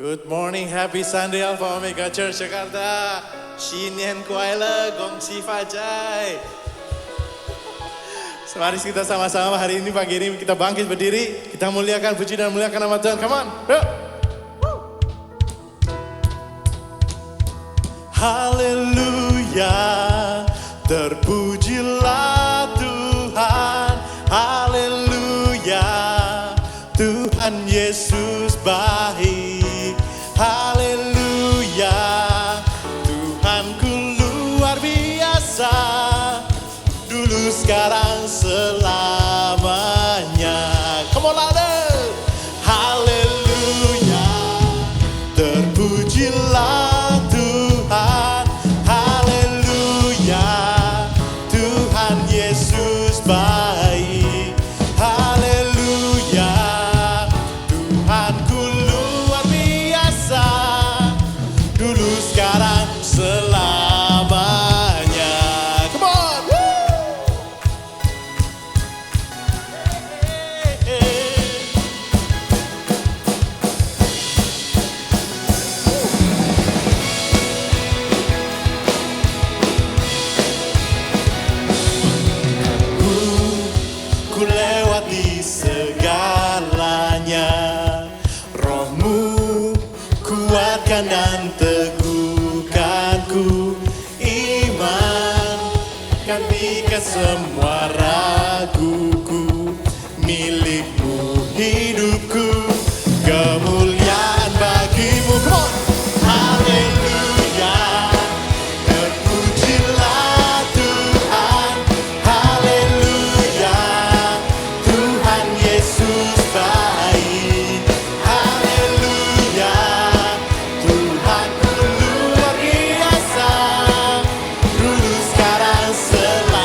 Good morning, happy Sunday Alpha Omega Church Jakarta. 新年快乐，恭喜发财。Mari kita sama-sama hari ini pagi ini kita bangkit berdiri, kita muliakan puji dan muliakan nama Tuhan. Come on, yuk. Haleluya, terpujilah Tuhan. Haleluya, Tuhan Yesus baik. Haleluya, Tuhanku luar biasa. Dulu sekarang selamanya. Come on louder. Haleluya, terpujilah Tuhan. Haleluya, Tuhan Yesus baik. Haleluya, Tuhanku luar biasa. Dulu sekarang selamanya. Come on. Ku lewati segalanya. Roh-Mu kuatkan dan teguhkanku. Iman gantikan semua raguku. Milik-Mu hidupku, kemuliaan bagi-Mu. Come on. Haleluya, terpujilah Tuhan. Haleluya, Tuhan Yesus baik. Haleluya, Tuhanku luar biasa. Dulu sekarang selamanya.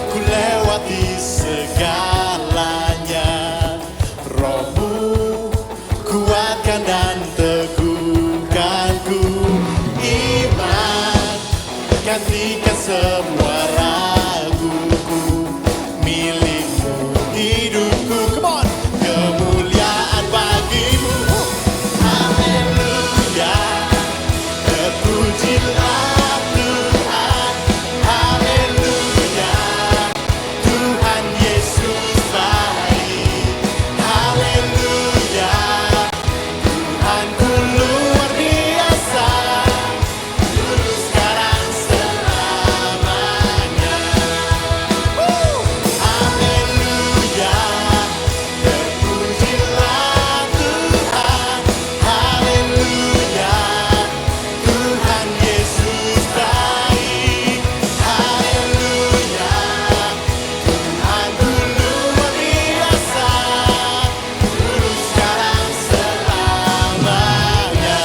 Ku lewati segalanya. Roh-Mu kuatkan dan teguhkanku. Iman gantikan semua raguku. Milik-Mu hidupku. Come on. Kemuliaan bagi-Mu. Haleluya, terpujilah Tuhan. Haleluya, Tuhan Yesus baik. Haleluya, Tuhanku luar biasa. Dulu sekarang selamanya. Haleluya, terpujilah Tuhan. Haleluya, Tuhan Yesus baik. Haleluya, Tuhanku luar biasa. Dulu sekarang selamanya.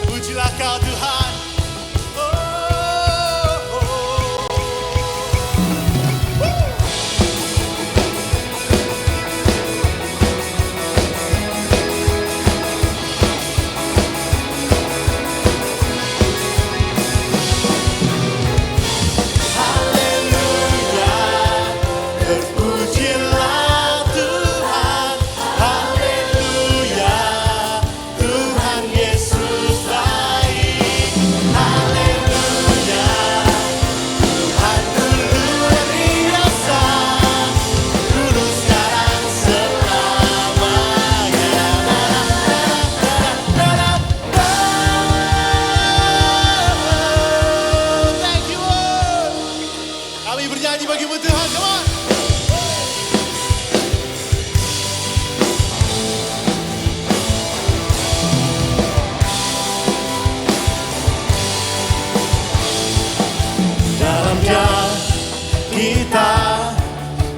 Pujilah Kau Tuhan. Haleluya, terpujilah Tuhan. Haleluya, Tuhan Yesus baik. Haleluya, Tuhanku luar biasa. Dulu sekarang selamanya. Thank you Lord. Kami bernyanyi bagi-Mu Tuhan. Come on. Dalam Dia kita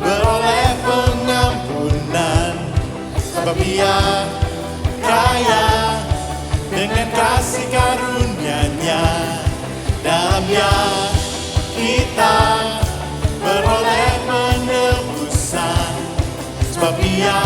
beroleh pengampunan, sebab Ia kaya dengan kasih karunia-Nya. Dalam Dia kita beroleh penebusan, sebab Dia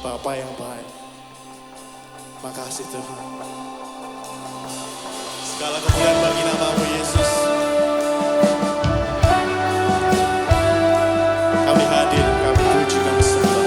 Bapa yang baik. Makasih Tuhan. Segala kemuliaan bagi nama-Mu Yesus. Kami hadir, kami puji, kami sembah.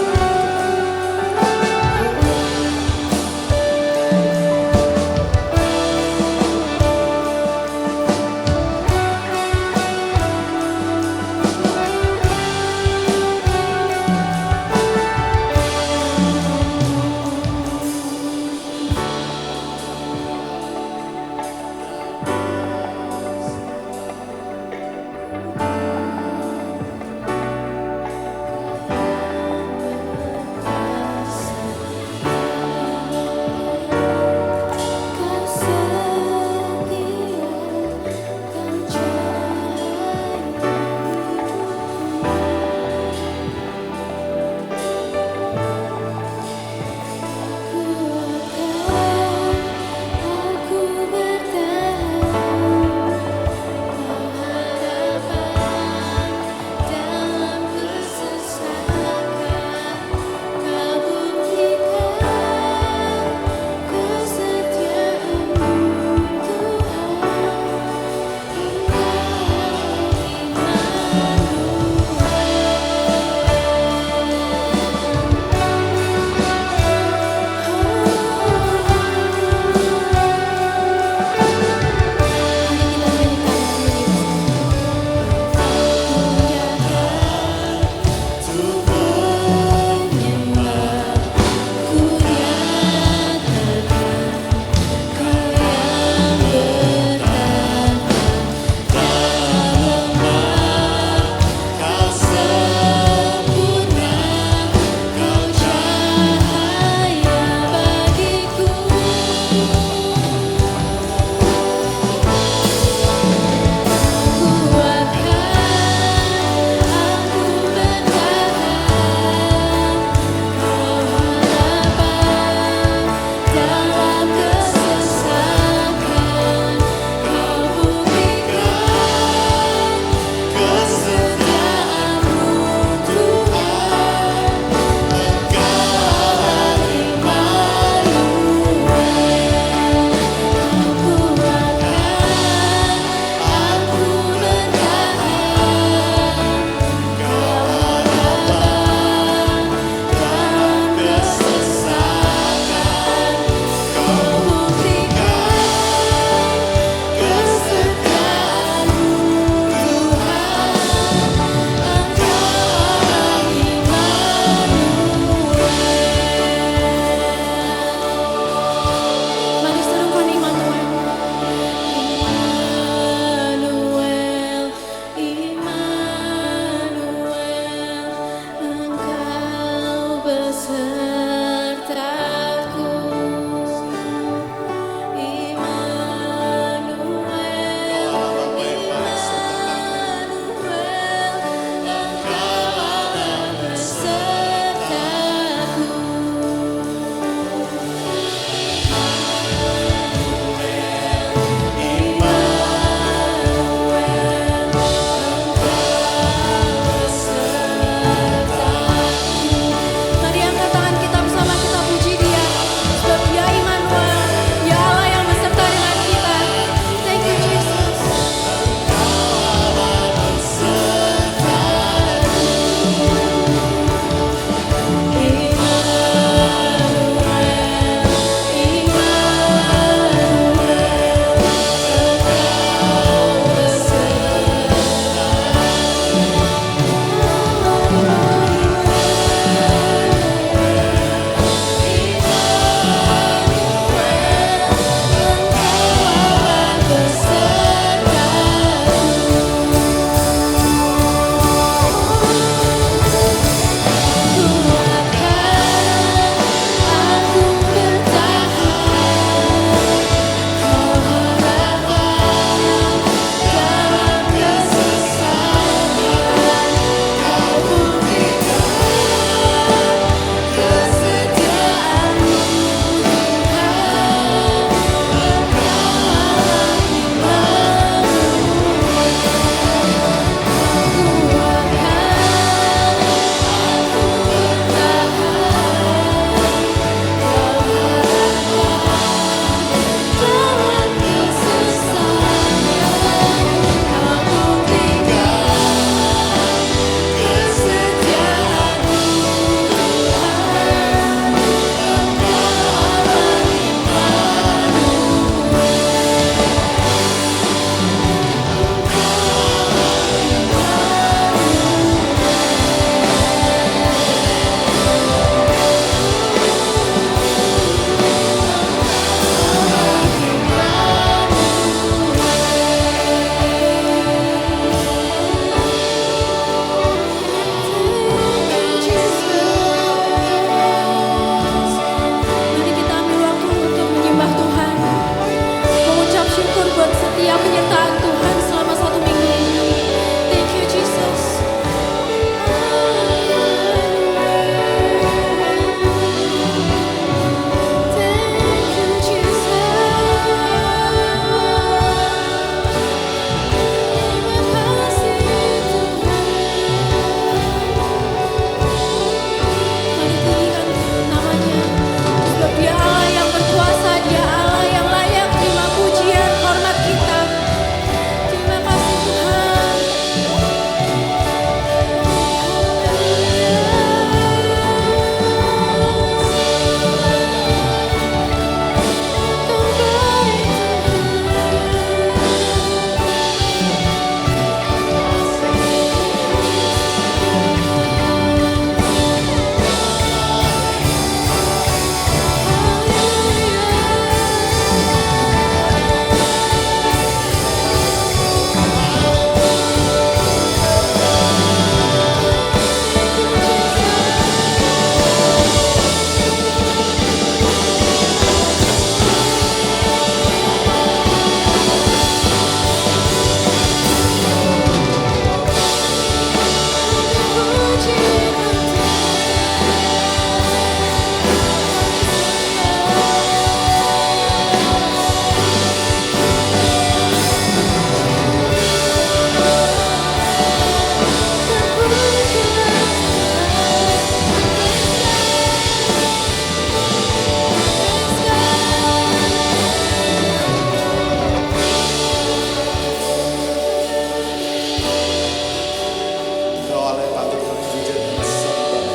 Allah yang patut kami puji dan sembah.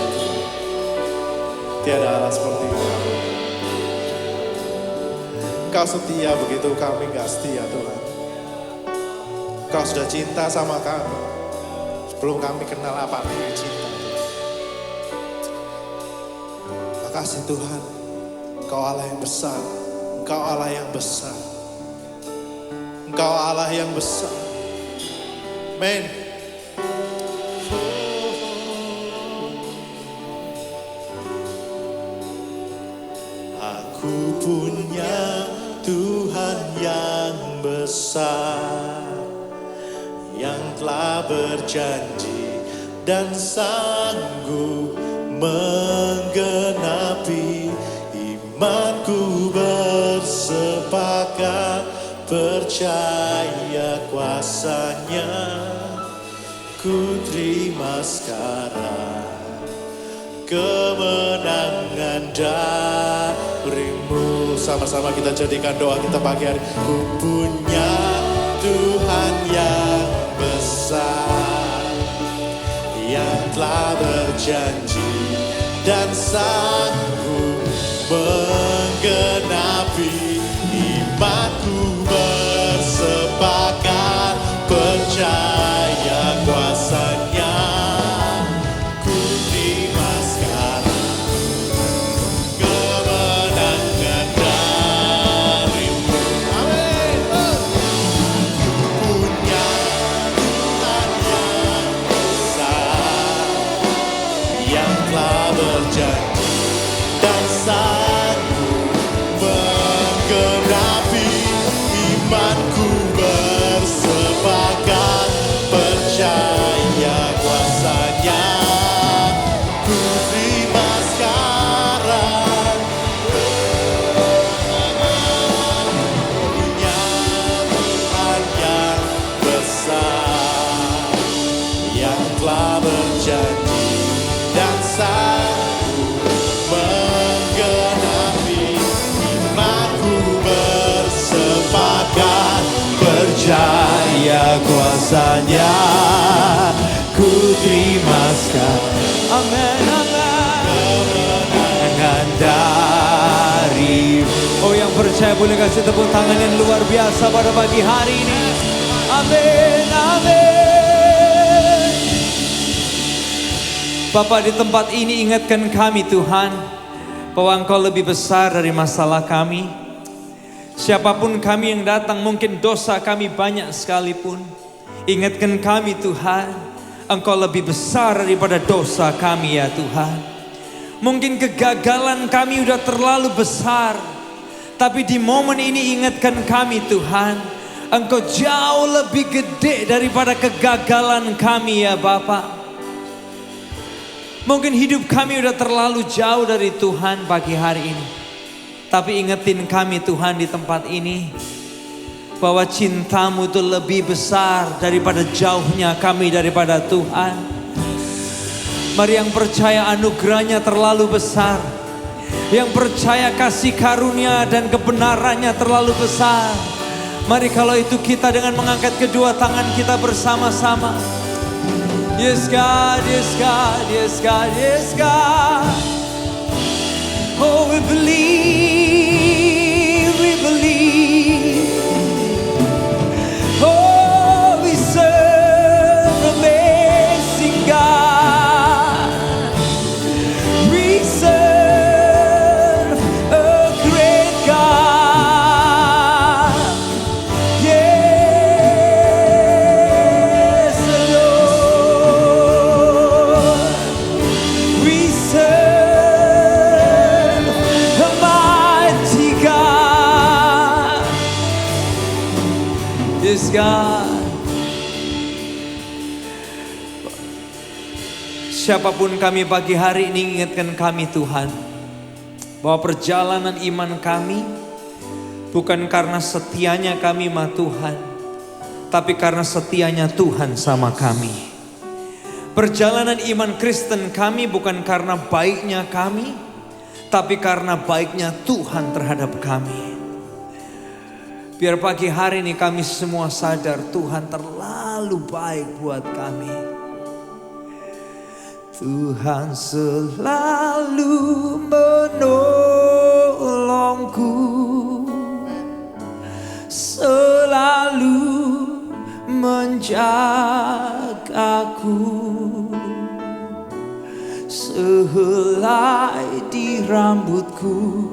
Tiada Allah seperti Engkau. Engkau setia begitu kami gak setia Tuhan. Engkau sudah cinta sama kami sebelum kami kenal apa artinya cinta. Makasih Tuhan, Engkau Allah yang besar, Engkau Allah yang besar, Engkau Allah yang besar. Amin. Aku punya Tuhan yang besar, yang telah berjanji dan sanggup menggenapi. Imanku bersepakat percaya kuasanya. Ku terima sekarang kemenangan darimu. Sama-sama kita jadikan doa kita pagi hari. Ku punya Tuhan yang besar, yang telah berjanji dan sanggup menggenapi. Imanku bersepakat percaya kuasanya. Ku terima sekarang kemenangan darimu. Amin. Punya Tuhan yang besar, yang telah berjanji dan sanggup menggenapi. Imanku bersepakat percaya kuasanya. Ku terima sekarang punya Tuhan yang besar, yang telah berjanji dan sanggup menggenapi. Imanku bersepakat percaya kuasanya. Ku terima sekarang, amin, kemenangan dari. Oh, yang percaya boleh kasih tepuk tangan yang luar biasa pada pagi hari ini. Amin, amin. Bapa, di tempat ini ingatkan kami Tuhan, bahwa Engkau lebih besar dari masalah kami. Siapapun kami yang datang, mungkin dosa kami banyak sekalipun, ingatkan kami Tuhan, Engkau lebih besar daripada dosa kami ya Tuhan. Mungkin kegagalan kami udah terlalu besar, tapi di momen ini ingatkan kami Tuhan, Engkau jauh lebih gede daripada kegagalan kami ya Bapa. Mungkin hidup kami udah terlalu jauh dari Tuhan pagi hari ini, tapi ingetin kami Tuhan di tempat ini, bahwa cintamu itu lebih besar daripada jauhnya kami daripada Tuhan. Mari yang percaya anugerahnya terlalu besar, yang percaya kasih karunia dan kebenarannya terlalu besar. Mari kalau itu kita dengan mengangkat kedua tangan kita bersama-sama. Yes God, yes God, yes God, yes God. Oh, we believe, we believe. Oh, we serve an amazing God. We serve a great God. Yes, Lord. We serve a mighty God. Yes, God. Siapapun kami pagi hari ini, ingatkan kami Tuhan, bahwa perjalanan iman kami bukan karena setianya kami sama Tuhan, tapi karena setianya Tuhan sama kami. Perjalanan iman Kristen kami bukan karena baiknya kami, tapi karena baiknya Tuhan terhadap kami. Biar pagi hari ini kami semua sadar Tuhan terlalu baik buat kami. Tuhan selalu menolongku, selalu menjagaku. Sehelai di rambutku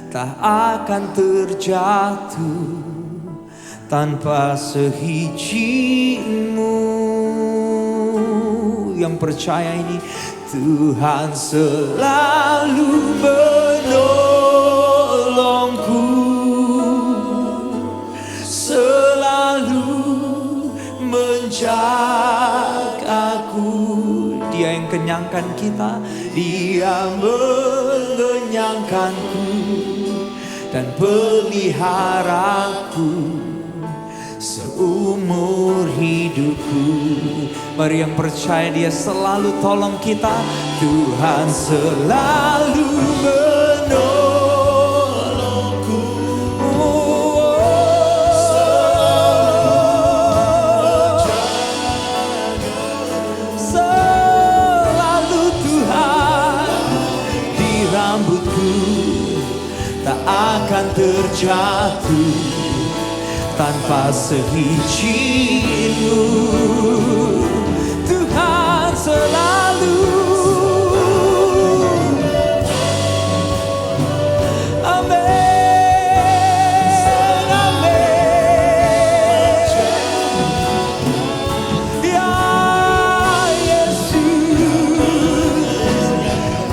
tak akan terjatuh tanpa sehijimu. Yang percaya ini, Tuhan selalu menolongku, selalu menjagaku. Dia yang kenyangkan kita, Dia mengenyangkanku dan peliharaku seumur hidupku. Mari yang percaya, Dia selalu tolong kita. Tuhan selalu menolongku, selalu Tuhan di rambutku tak akan terjatuh tanpa sehijimu. Tuhan selalu, amin, amin. Ya Yesus,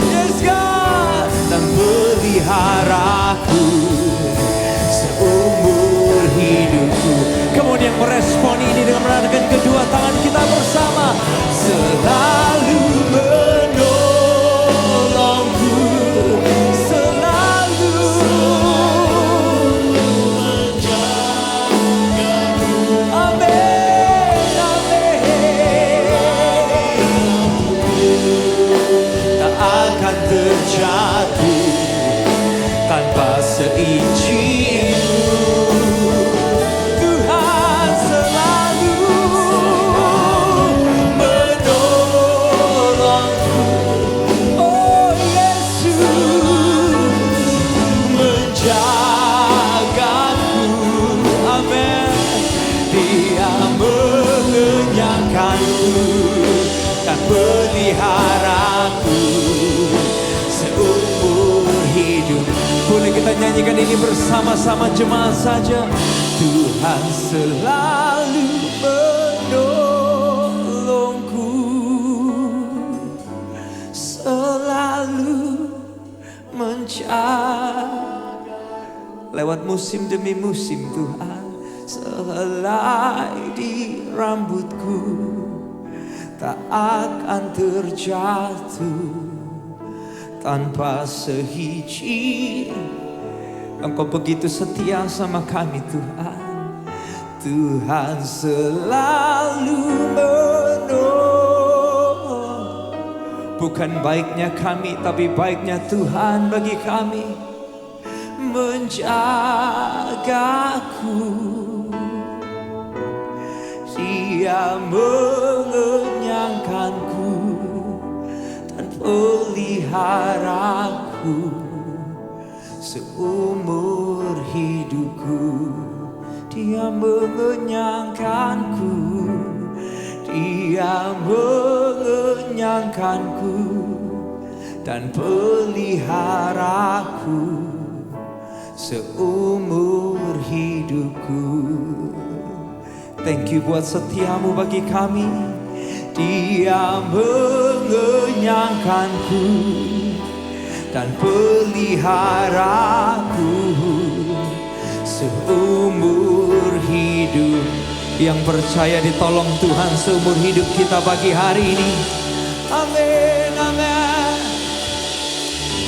yes God, dan peliharaku seumur hidupku. Kemudian merespon ini dengan menangkan kedua tangan kita bersama. Selalu menolongku, selalu menjagaku. Amin, amin. Tak akan terjatuh tanpa seizin-Mu. Tuhan selalu menolongku, oh Yesus, menjagaku. Amin. Dia mengenyangkanku dan peliharaku seumur hidup. Boleh kita nyanyikan ini bersama-sama jemaat saja. Tuhan selalu menolongku, selalu menjaga. Lewat musim demi musim Tuhan, sehelai di rambutku tak akan terjatuh tanpa sehiji. Engkau begitu setia sama kami Tuhan. Tuhan selalu menolong. Bukan baiknya kami, tapi baiknya Tuhan bagi kami. Menjagaku, Dia mengenyangkanku dan peliharaku seumur hidupku. Dia mengenyangkanku, Dia mengenyangkanku dan peliharaku seumur hidupku. Thank you buat setiamu bagi kami. Dia mengenyangkanku dan peliharaku seumur hidup. Yang percaya ditolong Tuhan seumur hidup kita pagi hari ini. Amin, amin.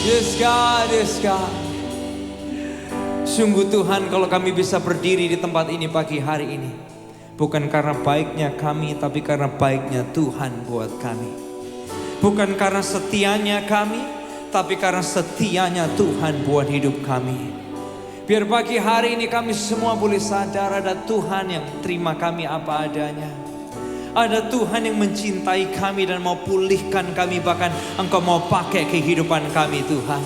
Yes God, yes God. Sungguh Tuhan, kalau kami bisa berdiri di tempat ini pagi hari ini, bukan karena baiknya kami, tapi karena baiknya Tuhan buat kami. Bukan karena setianya kami, tapi karena setianya Tuhan buat hidup kami. Biar pagi hari ini kami semua boleh sadar ada Tuhan yang terima kami apa adanya. Ada Tuhan yang mencintai kami dan mau pulihkan kami. Bahkan Engkau mau pakai kehidupan kami Tuhan.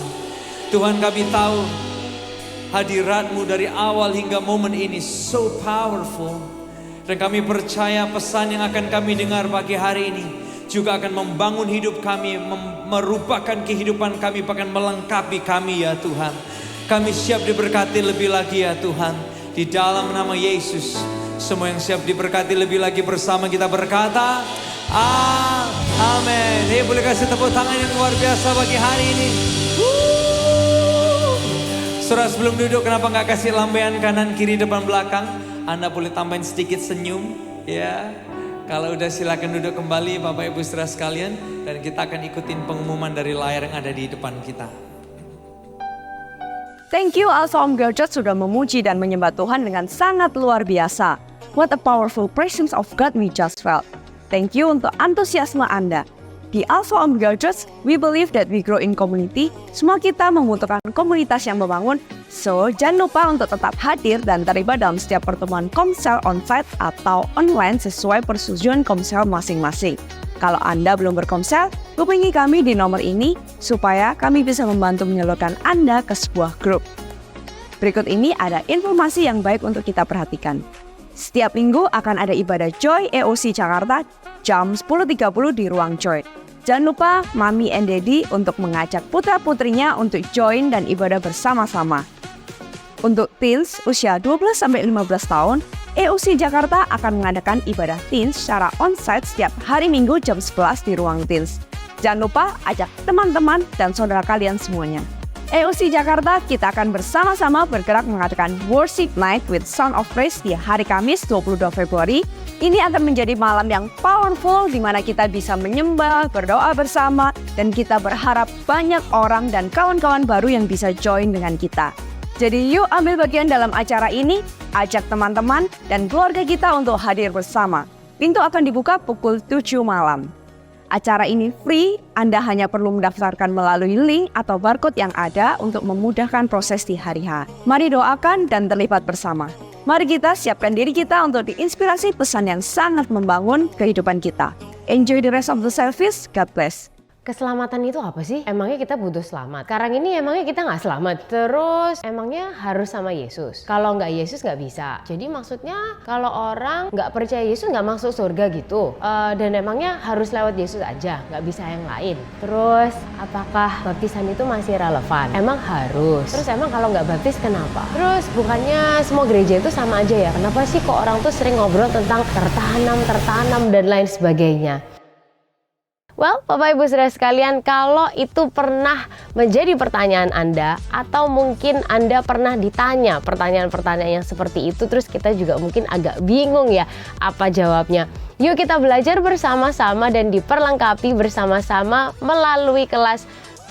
Tuhan, kami tahu hadirat-Mu dari awal hingga momen ini so powerful. Dan kami percaya pesan yang akan kami dengar pagi hari ini juga akan membangun hidup kami, merubahkan kehidupan kami, bahkan melengkapi kami ya Tuhan. Kami siap diberkati lebih lagi ya Tuhan. Di dalam nama Yesus, semua yang siap diberkati lebih lagi bersama kita berkata, amin. Boleh kasih tepuk tangan yang luar biasa bagi hari ini. Saudara, sebelum duduk, kenapa gak kasih lambaian kanan, kiri, depan, belakang? Anda boleh tambahin sedikit senyum, ya. Kalau udah silakan duduk kembali Bapak Ibu saudara sekalian. Dan kita akan ikutin pengumuman dari layar yang ada di depan kita. Thank you Alpha Omega Church sudah memuji dan menyembah Tuhan dengan sangat luar biasa. What a powerful presence of God we just felt. Thank you untuk antusiasme Anda. Di Alpha Omega Church, we believe that we grow in community. Semua kita membutuhkan komunitas yang membangun. So, jangan lupa untuk tetap hadir dan terlibat dalam setiap pertemuan Komsel on-site atau online sesuai persetujuan Komsel masing-masing. Kalau Anda belum berkomsel, hubungi kami di nomor ini supaya kami bisa membantu menyalurkan Anda ke sebuah grup. Berikut ini ada informasi yang baik untuk kita perhatikan. Setiap minggu akan ada ibadah Joy EOC Jakarta jam 10.30 di ruang Joy. Jangan lupa Mami and Daddy untuk mengajak putra-putrinya untuk join dan ibadah bersama-sama. Untuk teens usia 12-15 tahun, EOC Jakarta akan mengadakan ibadah teens secara onsite setiap hari Minggu jam 11 di ruang teens. Jangan lupa ajak teman-teman dan saudara kalian semuanya. EOC Jakarta, kita akan bersama-sama bergerak mengadakan Worship Night with Sound of Praise di hari Kamis 22 Februari. Ini akan menjadi malam yang powerful di mana kita bisa menyembah, berdoa bersama, dan kita berharap banyak orang dan kawan-kawan baru yang bisa join dengan kita. Jadi yuk ambil bagian dalam acara ini, ajak teman-teman dan keluarga kita untuk hadir bersama. Pintu akan dibuka pukul 7 malam. Acara ini free, Anda hanya perlu mendaftarkan melalui link atau barcode yang ada untuk memudahkan proses di hari H. Mari doakan dan terlibat bersama. Mari kita siapkan diri kita untuk diinspirasi pesan yang sangat membangun kehidupan kita. Enjoy the rest of the service. God bless. Keselamatan itu apa sih? Emangnya kita butuh selamat? Sekarang ini emangnya kita nggak selamat? Terus emangnya harus sama Yesus? Kalau nggak Yesus nggak bisa. Jadi maksudnya kalau orang nggak percaya Yesus nggak masuk surga gitu. Dan emangnya harus lewat Yesus aja, nggak bisa yang lain. Terus apakah baptisan itu masih relevan? Emang harus. Terus emang kalau nggak baptis kenapa? Terus bukannya semua gereja itu sama aja ya? Kenapa sih kok orang tuh sering ngobrol tentang tertanam dan lain sebagainya? Well, Bapak Ibu Saudara sekalian, kalau itu pernah menjadi pertanyaan Anda atau mungkin Anda pernah ditanya pertanyaan-pertanyaan yang seperti itu, terus kita juga mungkin agak bingung ya apa jawabnya. Yuk kita belajar bersama-sama dan diperlengkapi bersama-sama melalui kelas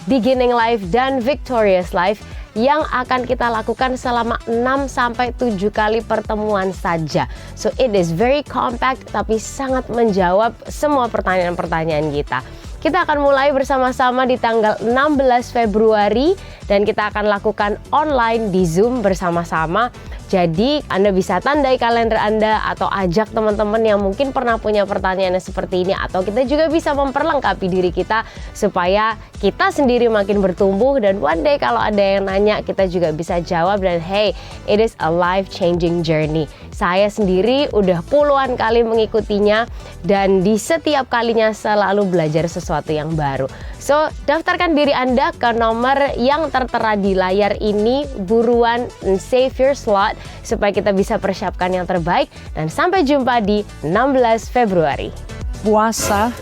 Beginning Life dan Victorious Life yang akan kita lakukan selama 6-7 kali pertemuan saja. So it is very compact tapi sangat menjawab semua pertanyaan-pertanyaan kita. Kita akan mulai bersama-sama di tanggal 16 Februari dan kita akan lakukan online di Zoom bersama-sama. Jadi Anda bisa tandai kalender Anda atau ajak teman-teman yang mungkin pernah punya pertanyaan seperti ini, atau kita juga bisa memperlengkapi diri kita supaya kita sendiri makin bertumbuh dan one day kalau ada yang nanya kita juga bisa jawab dan hey, it is a life changing journey. Saya sendiri udah puluhan kali mengikutinya dan di setiap kalinya selalu belajar sesuatu yang baru. So, daftarkan diri Anda ke nomor yang tertera di layar ini, buruan save your slot supaya kita bisa persiapkan yang terbaik, dan sampai jumpa di 16 Februari. Puasa,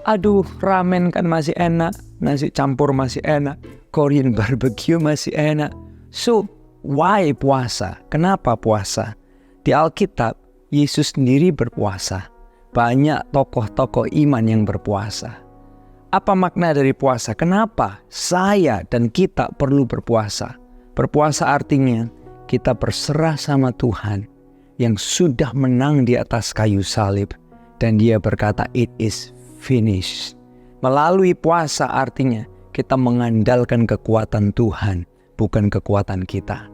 aduh ramen kan masih enak, nasi campur masih enak, Korean barbecue masih enak. So, why puasa? Kenapa puasa? Di Alkitab, Yesus sendiri berpuasa. Banyak tokoh-tokoh iman yang berpuasa. Apa makna dari puasa? Kenapa saya dan kita perlu berpuasa? Berpuasa artinya kita berserah sama Tuhan yang sudah menang di atas kayu salib. Dan dia berkata, it is finished. Melalui puasa artinya kita mengandalkan kekuatan Tuhan, bukan kekuatan kita.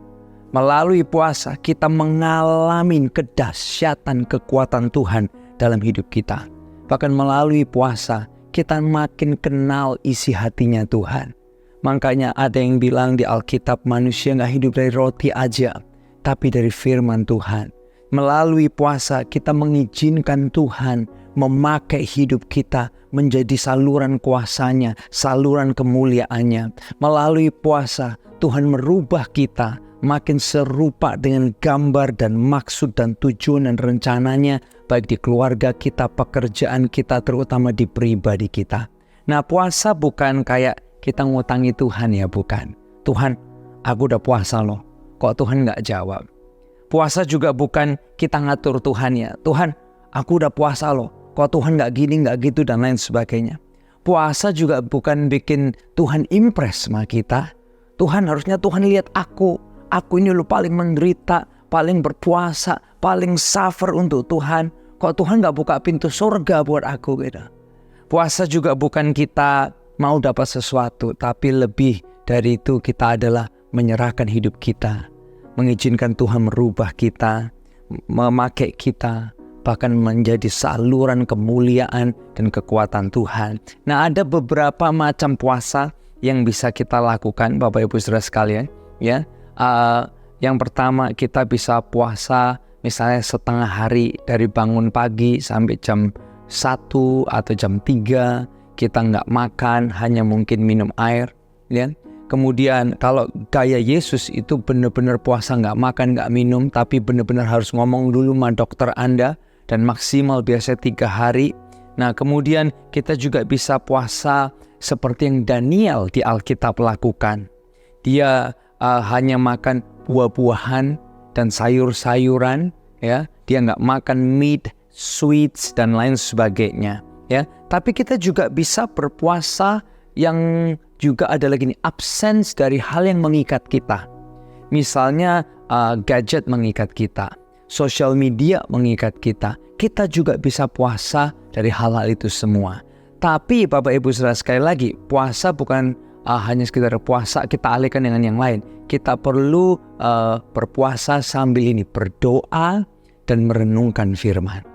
Melalui puasa kita mengalami kedahsyatan kekuatan Tuhan dalam hidup kita. Bahkan melalui puasa, kita makin kenal isi hatinya Tuhan. Makanya ada yang bilang di Alkitab, manusia gak hidup dari roti aja, tapi dari firman Tuhan. Melalui puasa kita mengizinkan Tuhan memakai hidup kita menjadi saluran kuasanya, saluran kemuliaannya. Melalui puasa Tuhan merubah kita makin serupa dengan gambar dan maksud dan tujuan dan rencananya, baik di keluarga kita, pekerjaan kita, terutama di pribadi kita. Nah, puasa bukan kayak kita ngutangi Tuhan ya, bukan. Tuhan, aku udah puasa loh, kok Tuhan gak jawab. Puasa juga bukan kita ngatur Tuhan ya. Tuhan, aku udah puasa loh, kok Tuhan gak gini, gak gitu, dan lain sebagainya. Puasa juga bukan bikin Tuhan impress sama kita. Tuhan, harusnya Tuhan lihat aku ini lo paling menderita, paling berpuasa, paling suffer untuk Tuhan. Kok Tuhan gak buka pintu surga buat aku gitu. Puasa juga bukan kita mau dapat sesuatu, tapi lebih dari itu kita adalah menyerahkan hidup kita, mengizinkan Tuhan merubah kita, memakai kita, bahkan menjadi saluran kemuliaan dan kekuatan Tuhan. Nah, ada beberapa macam puasa yang bisa kita lakukan, Bapak Ibu Saudara sekalian, ya. Yang pertama, kita bisa puasa misalnya setengah hari, dari bangun pagi sampai jam 1 atau jam 3 kita nggak makan, hanya mungkin minum air, ya. Kemudian kalau gaya Yesus itu benar-benar puasa nggak makan, nggak minum, tapi benar-benar harus ngomong dulu sama dokter Anda, dan maksimal biasanya 3 hari. Nah, kemudian kita juga bisa puasa seperti yang Daniel di Alkitab lakukan. Dia hanya makan buah-buahan dan sayur-sayuran, ya. Dia nggak makan meat, sweets, dan lain sebagainya, ya. Tapi kita juga bisa berpuasa yang juga ada lagi nih, absence dari hal yang mengikat kita. Misalnya gadget mengikat kita, sosial media mengikat kita. Kita juga bisa puasa dari hal-hal itu semua. Tapi Bapak Ibu Saudara, sekali lagi, puasa bukan hanya sekedar puasa kita alihkan dengan yang lain. Kita perlu berpuasa sambil ini berdoa dan merenungkan firman.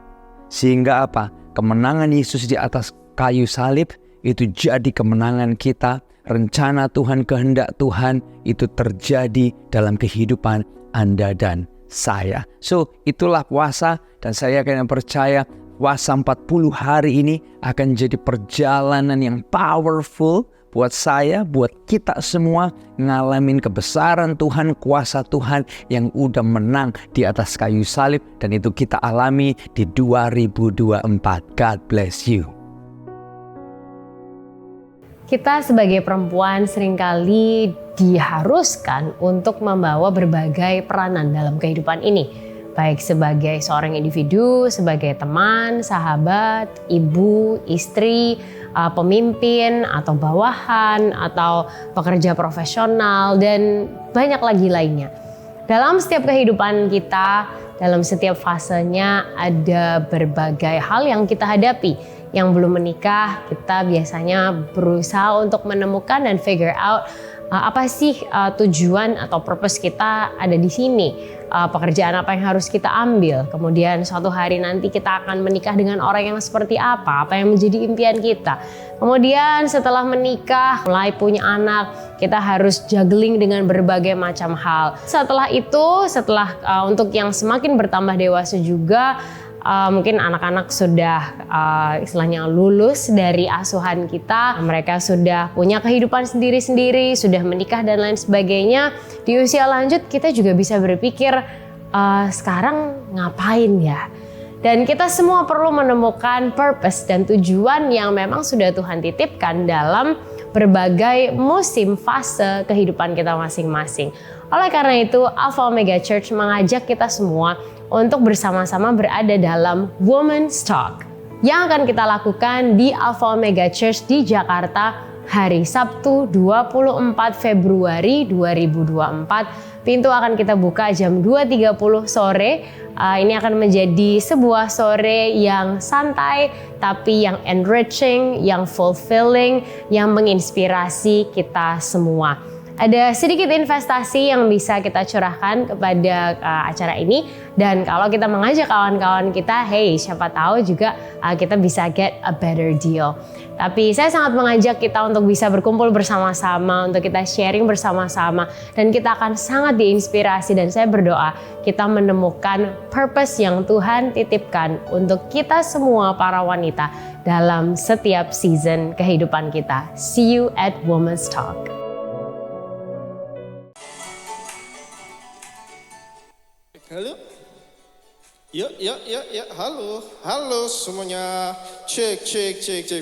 Sehingga apa? Kemenangan Yesus di atas kayu salib itu jadi kemenangan kita. Rencana Tuhan, kehendak Tuhan itu terjadi dalam kehidupan Anda dan saya. So, itulah puasa, dan saya akan percaya puasa 40 hari ini akan jadi perjalanan yang powerful buat saya, buat kita semua, ngalamin kebesaran Tuhan, kuasa Tuhan yang udah menang di atas kayu salib, dan itu kita alami di 2024. God bless you. Kita sebagai perempuan seringkali diharuskan untuk membawa berbagai peranan dalam kehidupan ini. Baik sebagai seorang individu, sebagai teman, sahabat, ibu, istri, pemimpin, atau bawahan, atau pekerja profesional, dan banyak lagi lainnya. Dalam setiap kehidupan kita, dalam setiap fasenya ada berbagai hal yang kita hadapi. Yang belum menikah, kita biasanya berusaha untuk menemukan dan figure out apa sih tujuan atau purpose kita ada di sini. Pekerjaan apa yang harus kita ambil. Kemudian suatu hari nanti kita akan menikah dengan orang yang seperti apa yang menjadi impian kita. Kemudian setelah menikah, mulai punya anak, kita harus juggling dengan berbagai macam hal. Setelah itu, untuk yang semakin bertambah dewasa juga, mungkin anak-anak sudah istilahnya lulus dari asuhan kita, mereka sudah punya kehidupan sendiri-sendiri, sudah menikah dan lain sebagainya. Di usia lanjut kita juga bisa berpikir, sekarang ngapain ya? Dan kita semua perlu menemukan purpose dan tujuan yang memang sudah Tuhan titipkan dalam berbagai musim fase kehidupan kita masing-masing. Oleh karena itu, Alpha Omega Church mengajak kita semua untuk bersama-sama berada dalam Women's Talk yang akan kita lakukan di Alpha Omega Church di Jakarta hari Sabtu 24 Februari 2024. Pintu akan kita buka jam 2.30 sore. Ini akan menjadi sebuah sore yang santai, tapi yang enriching, yang fulfilling, yang menginspirasi kita semua. ada sedikit investasi yang bisa kita curahkan kepada acara ini. Dan kalau kita mengajak kawan-kawan kita, hey siapa tahu juga kita bisa get a better deal. Tapi saya sangat mengajak kita untuk bisa berkumpul bersama-sama, untuk kita sharing bersama-sama. Dan kita akan sangat diinspirasi dan saya berdoa kita menemukan purpose yang Tuhan titipkan untuk kita semua para wanita dalam setiap season kehidupan kita. See you at Women's Talk. Halo? Yuk, halo semuanya. Cek.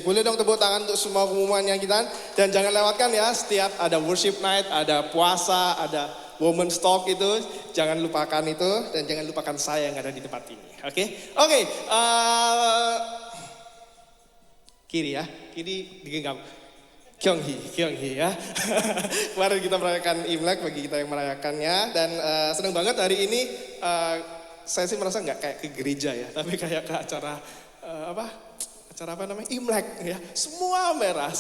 Boleh dong tepuk tangan untuk semua pengumuman yang kita. Dan jangan lewatkan ya, setiap ada worship night, ada puasa, ada Women's Talk itu. Jangan lupakan itu, dan jangan lupakan saya yang ada di tempat ini. Oke. Kiri digenggam. Kyunghi ya. Kemarin kita merayakan Imlek bagi kita yang merayakannya. Dan senang banget hari ini saya sih merasa nggak kayak ke gereja ya, tapi kayak ke acara Imlek ya. Semua merah.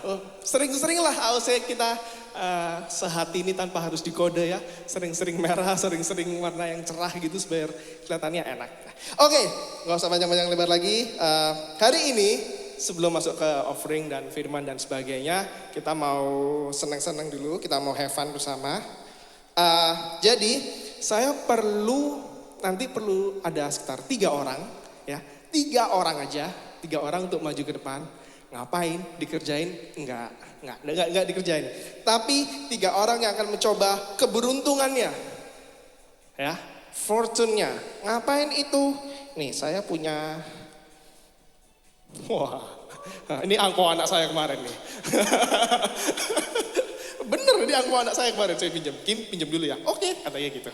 Oh, sering-sering lah AOC kita sehati ini tanpa harus dikode ya. Sering-sering merah, sering-sering warna yang cerah gitu supaya kelihatannya enak. Oke, nggak usah panjang-panjang lebar lagi. Hari ini sebelum masuk ke offering dan firman dan sebagainya, kita mau senang-senang dulu, kita mau have fun bersama. Jadi saya nanti perlu ada sekitar 3 orang ya. 3 orang aja, 3 orang untuk maju ke depan. Ngapain? Dikerjain? Enggak dikerjain. Tapi 3 orang yang akan mencoba keberuntungannya. Ya, fortune-nya. Ngapain itu? Nih, saya punya ini angpau anak saya kemarin nih. Bener, ini angpau anak saya kemarin saya pinjam. Kim, pinjam dulu ya. Oke, katanya gitu.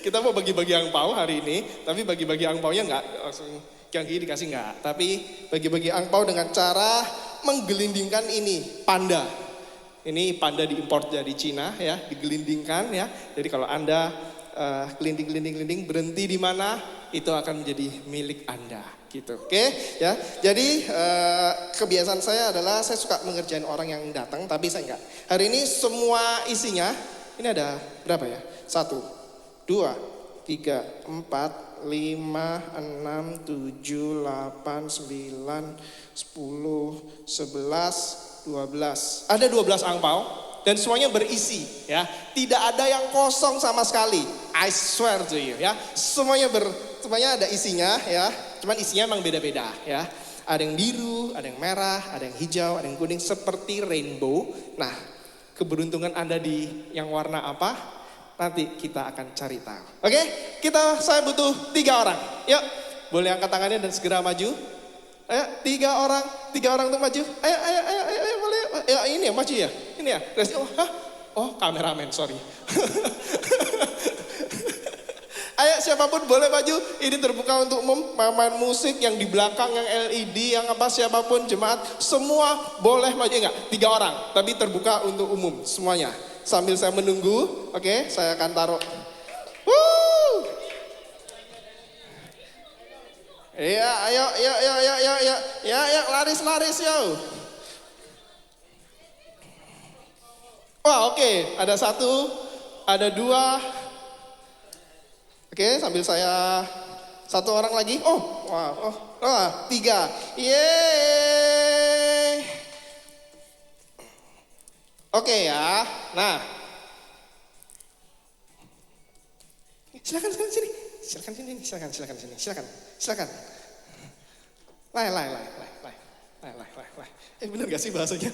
Kita mau bagi-bagi angpau hari ini, tapi bagi-bagi angpaunya enggak langsung yang kiri dikasih enggak. Tapi bagi-bagi angpau dengan cara menggelindingkan ini, panda. Ini panda diimpor dari Cina ya, digelindingkan ya. Jadi kalau Anda gelinding berhenti di mana, itu akan menjadi milik Anda gitu. Oke ya. Jadi kebiasaan saya adalah saya suka mengerjain orang yang datang, tapi saya enggak. Hari ini semua isinya ini ada berapa ya? 1 2, 3, 4, 5, 6, 7, 8, 9, 10, 11, 12. Ada 12 angpau dan semuanya berisi ya. Tidak ada yang kosong sama sekali. I swear to you ya. Semuanya ada isinya ya. Cuman isinya memang beda-beda ya. Ada yang biru, ada yang merah, ada yang hijau, ada yang kuning seperti rainbow. Nah, keberuntungan Anda di yang warna apa? Nanti kita akan cari tahu. Oke, saya butuh 3 orang. Yuk, boleh angkat tangannya dan segera maju. Ayo, 3 orang untuk maju. Ayo, boleh. Ya, ini ya, maju ya. Ini ya. Oh, kameramen, sorry. Ayo, siapapun boleh maju. Ini terbuka untuk umum. Pemain musik yang di belakang, yang LED, yang apa, siapapun jemaat, semua boleh maju. Enggak, 3 orang, tapi terbuka untuk umum semuanya. Sambil saya menunggu, oke, saya akan taruh. Iya, ayo, laris, yo. Wah, oke, ada 1, ada 2. Oke, sambil saya 1 orang lagi. 3. Yeay. Oke ya, nah. Silakan sini. Silakan. Lai. Bener gak sih bahasanya?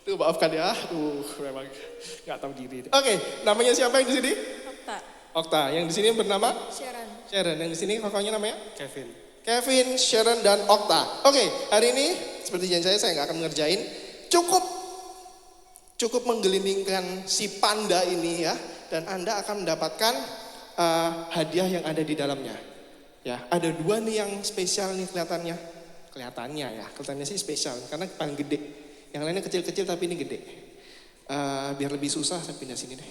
Tuh maafkan ya, memang gak tahu diri. Oke, namanya siapa yang di sini? Okta. Yang di sini bernama? Sharon. Yang di sini kakaknya namanya? Kevin, Sharon, dan Okta. Oke, hari ini seperti janji saya nggak akan ngerjain. Cukup menggelindingkan si panda ini ya, dan Anda akan mendapatkan hadiah yang ada di dalamnya. Ya, ada 2 nih yang spesial nih kelihatannya sih spesial karena paling gede. Yang lainnya kecil-kecil tapi ini gede. Biar lebih susah saya pindah sini deh.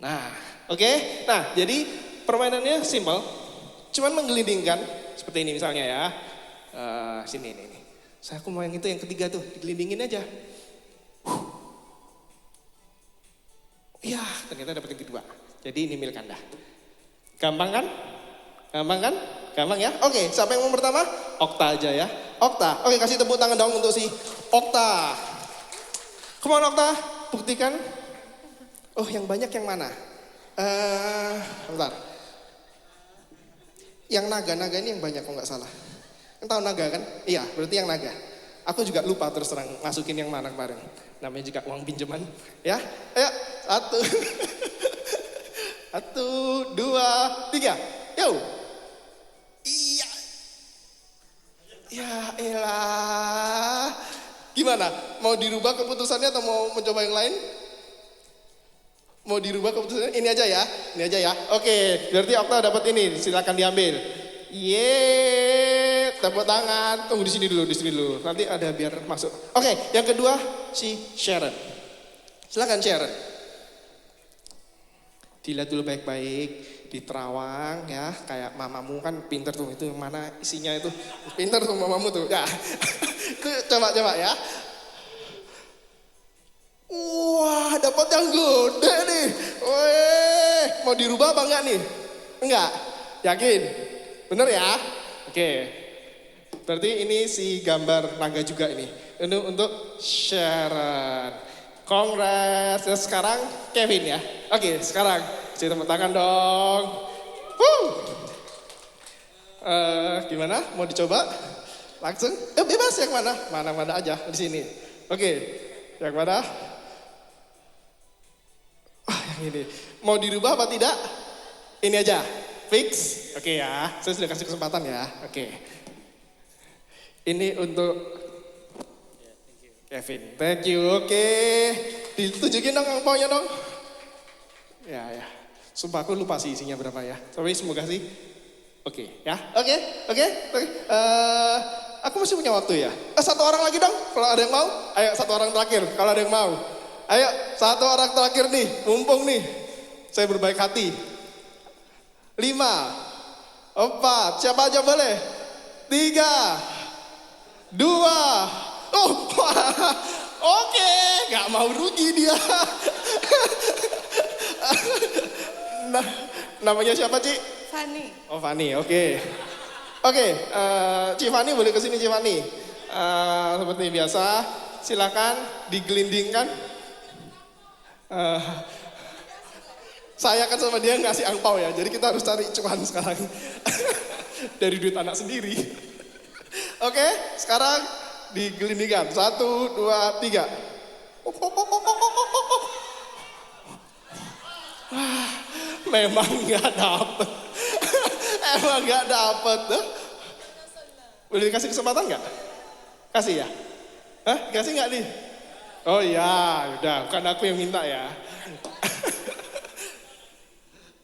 Nah, oke. Nah, jadi permainannya simple. Cuman menggelindingkan seperti ini misalnya ya. Sini nih. Aku mau yang itu yang ketiga tuh, digelindingin aja. Iya, ternyata dapat yang kedua. Jadi ini milik Anda. Gampang kan? Gampang kan? Gampang ya? Oke, siapa yang mau pertama? Okta aja ya. Okta. Oke, kasih tepuk tangan dong untuk si Okta. Come on Okta, buktikan. Oh, yang banyak yang mana? Bentar. Yang naga ini yang banyak kok nggak salah. Yang tahu naga kan? Iya, berarti yang naga. Aku juga lupa terus terang masukin yang mana kemarin. Namanya juga uang pinjaman. Ya, ayo. 1, 1, 2, 3. Yo. Iya. Ya elah. Gimana? Mau dirubah keputusannya atau mau mencoba yang lain? Mau dirubah keputusannya? Ini aja ya. Ini aja ya. Oke, berarti Okta dapat ini. Silakan diambil. Yeay, tepuk tangan. Tunggu di sini dulu, di sini dulu. Nanti ada biar masuk. Oke, yang kedua si Sharon. Silakan Sharon. Dilihat dulu baik-baik, diterawang ya, kayak mamamu kan pinter tuh, itu yang mana isinya itu, pinter tuh mamamu tuh, ya. Coba ya. Wah, dapat yang gede nih. Weh, mau dirubah apa enggak nih? Enggak, yakin? Bener ya? Oke, berarti ini si gambar naga juga ini, ini untuk Sharon. Congrats. Dan sekarang Kevin ya. Oke, sekarang saya tepuk tangan dong. Gimana? Mau dicoba? Langsung? Bebas yang mana? Mana aja di sini. Oke, yang mana? Yang ini. Mau dirubah apa tidak? Ini aja. Fix. Oke ya. Saya sudah kasih kesempatan ya. Oke. Ini untuk Kevin, thank you. Oke, ditunjukin dong angpaunya dong. Ya. Sumpah aku lupa sih isinya berapa ya. Tapi semoga sih. Oke, ya. Oke. Aku masih punya waktu ya. 1 orang lagi dong, kalau ada yang mau. Ayo 1 orang terakhir, kalau ada yang mau. Ayo 1 orang terakhir nih, mumpung nih. Saya berbaik hati. 5, 4, siapa aja boleh. 3, 2. Oh, oke, gak mau rugi dia. Nah, namanya siapa, Ci? Fani. Oh, Fani, oke. Oke, Ci Fani boleh kesini, Ci Fani. Seperti biasa, silakan digelindingkan. Saya kan sama dia ngasih angpau ya, jadi kita harus cari cuan sekarang. Dari duit anak sendiri. Oke, sekarang digelindingkan. 1, 2, 3. Memang nggak dapet. Emang nggak dapet. Boleh dikasih kesempatan nggak? Kasih ya? Hah? Kasih nggak nih? Oh iya, udah. Bukan aku yang minta ya.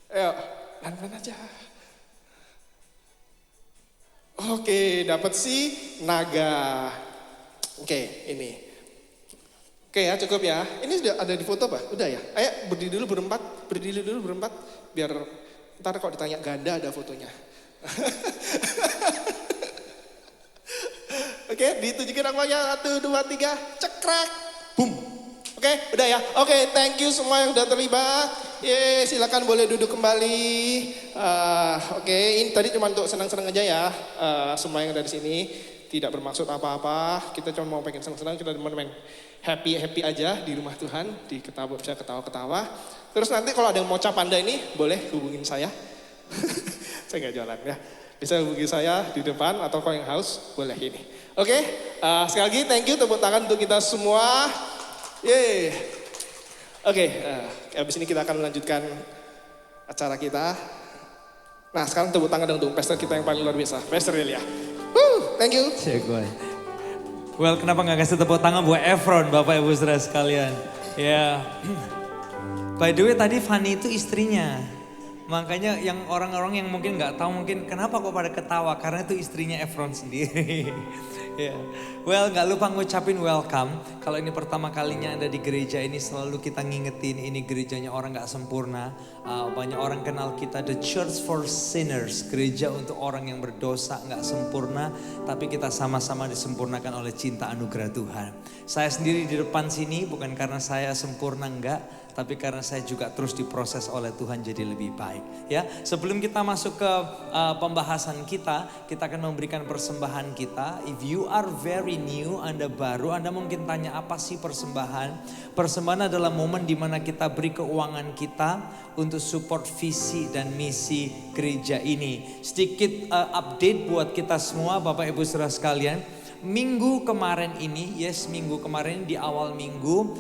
Ayo, pelan-pelan aja. Oke, dapat si naga. Oke, ini. Oke ya, cukup ya. Ini sudah ada di foto Pak? Udah ya? Ayo berdiri dulu berempat. Biar ntar kalau ditanya ganda ada fotonya. Oke, ditunjukin namanya 1, 2, 3, cekrek. Boom. Oke, udah ya. Oke, thank you semua yang udah terlibat. Silakan boleh duduk kembali. Oke, ini tadi cuma untuk senang-senang aja ya. Semua yang ada di sini tidak bermaksud apa-apa. Kita cuma mau pengen senang-senang, kita mau main happy aja di rumah Tuhan, bisa ketawa-ketawa. Terus nanti kalau ada yang mau cap Anda ini, boleh hubungin saya. Saya nggak jualan ya. Bisa hubungi saya di depan atau kalau yang haus, boleh ini. Oke, sekali lagi thank you, tepuk tangan untuk kita semua. Yeay. Oke, abis ini kita akan melanjutkan acara kita. Nah, sekarang tepuk tangan dong untuk pastor kita yang paling luar biasa, Pastor Elia. Thank you. Well, kenapa nggak kasih tepuk tangan buat Efron, Bapak Ibu Saudara sekalian? Ya. By the way, tadi Fani itu istrinya. Makanya yang orang-orang yang mungkin nggak tahu mungkin kenapa kok pada ketawa, karena itu istrinya Efron sendiri. Ya, well nggak lupa ngucapin welcome. Kalau ini pertama kalinya Anda di gereja ini, selalu kita ngingetin ini gerejanya orang nggak sempurna. Banyak orang kenal kita the church for sinners, gereja untuk orang yang berdosa, nggak sempurna, tapi kita sama-sama disempurnakan oleh cinta anugerah Tuhan. Saya sendiri di depan sini bukan karena saya sempurna, enggak, tapi karena saya juga terus diproses oleh Tuhan jadi lebih baik. Ya, sebelum kita masuk ke pembahasan kita akan memberikan persembahan kita. If you are very new, Anda baru, Anda mungkin tanya apa sih persembahan? Persembahan adalah momen di mana kita beri keuangan kita untuk support visi dan misi gereja ini. Sedikit update buat kita semua, Bapak Ibu Saudara sekalian. Minggu kemarin ini, minggu kemarin di awal minggu,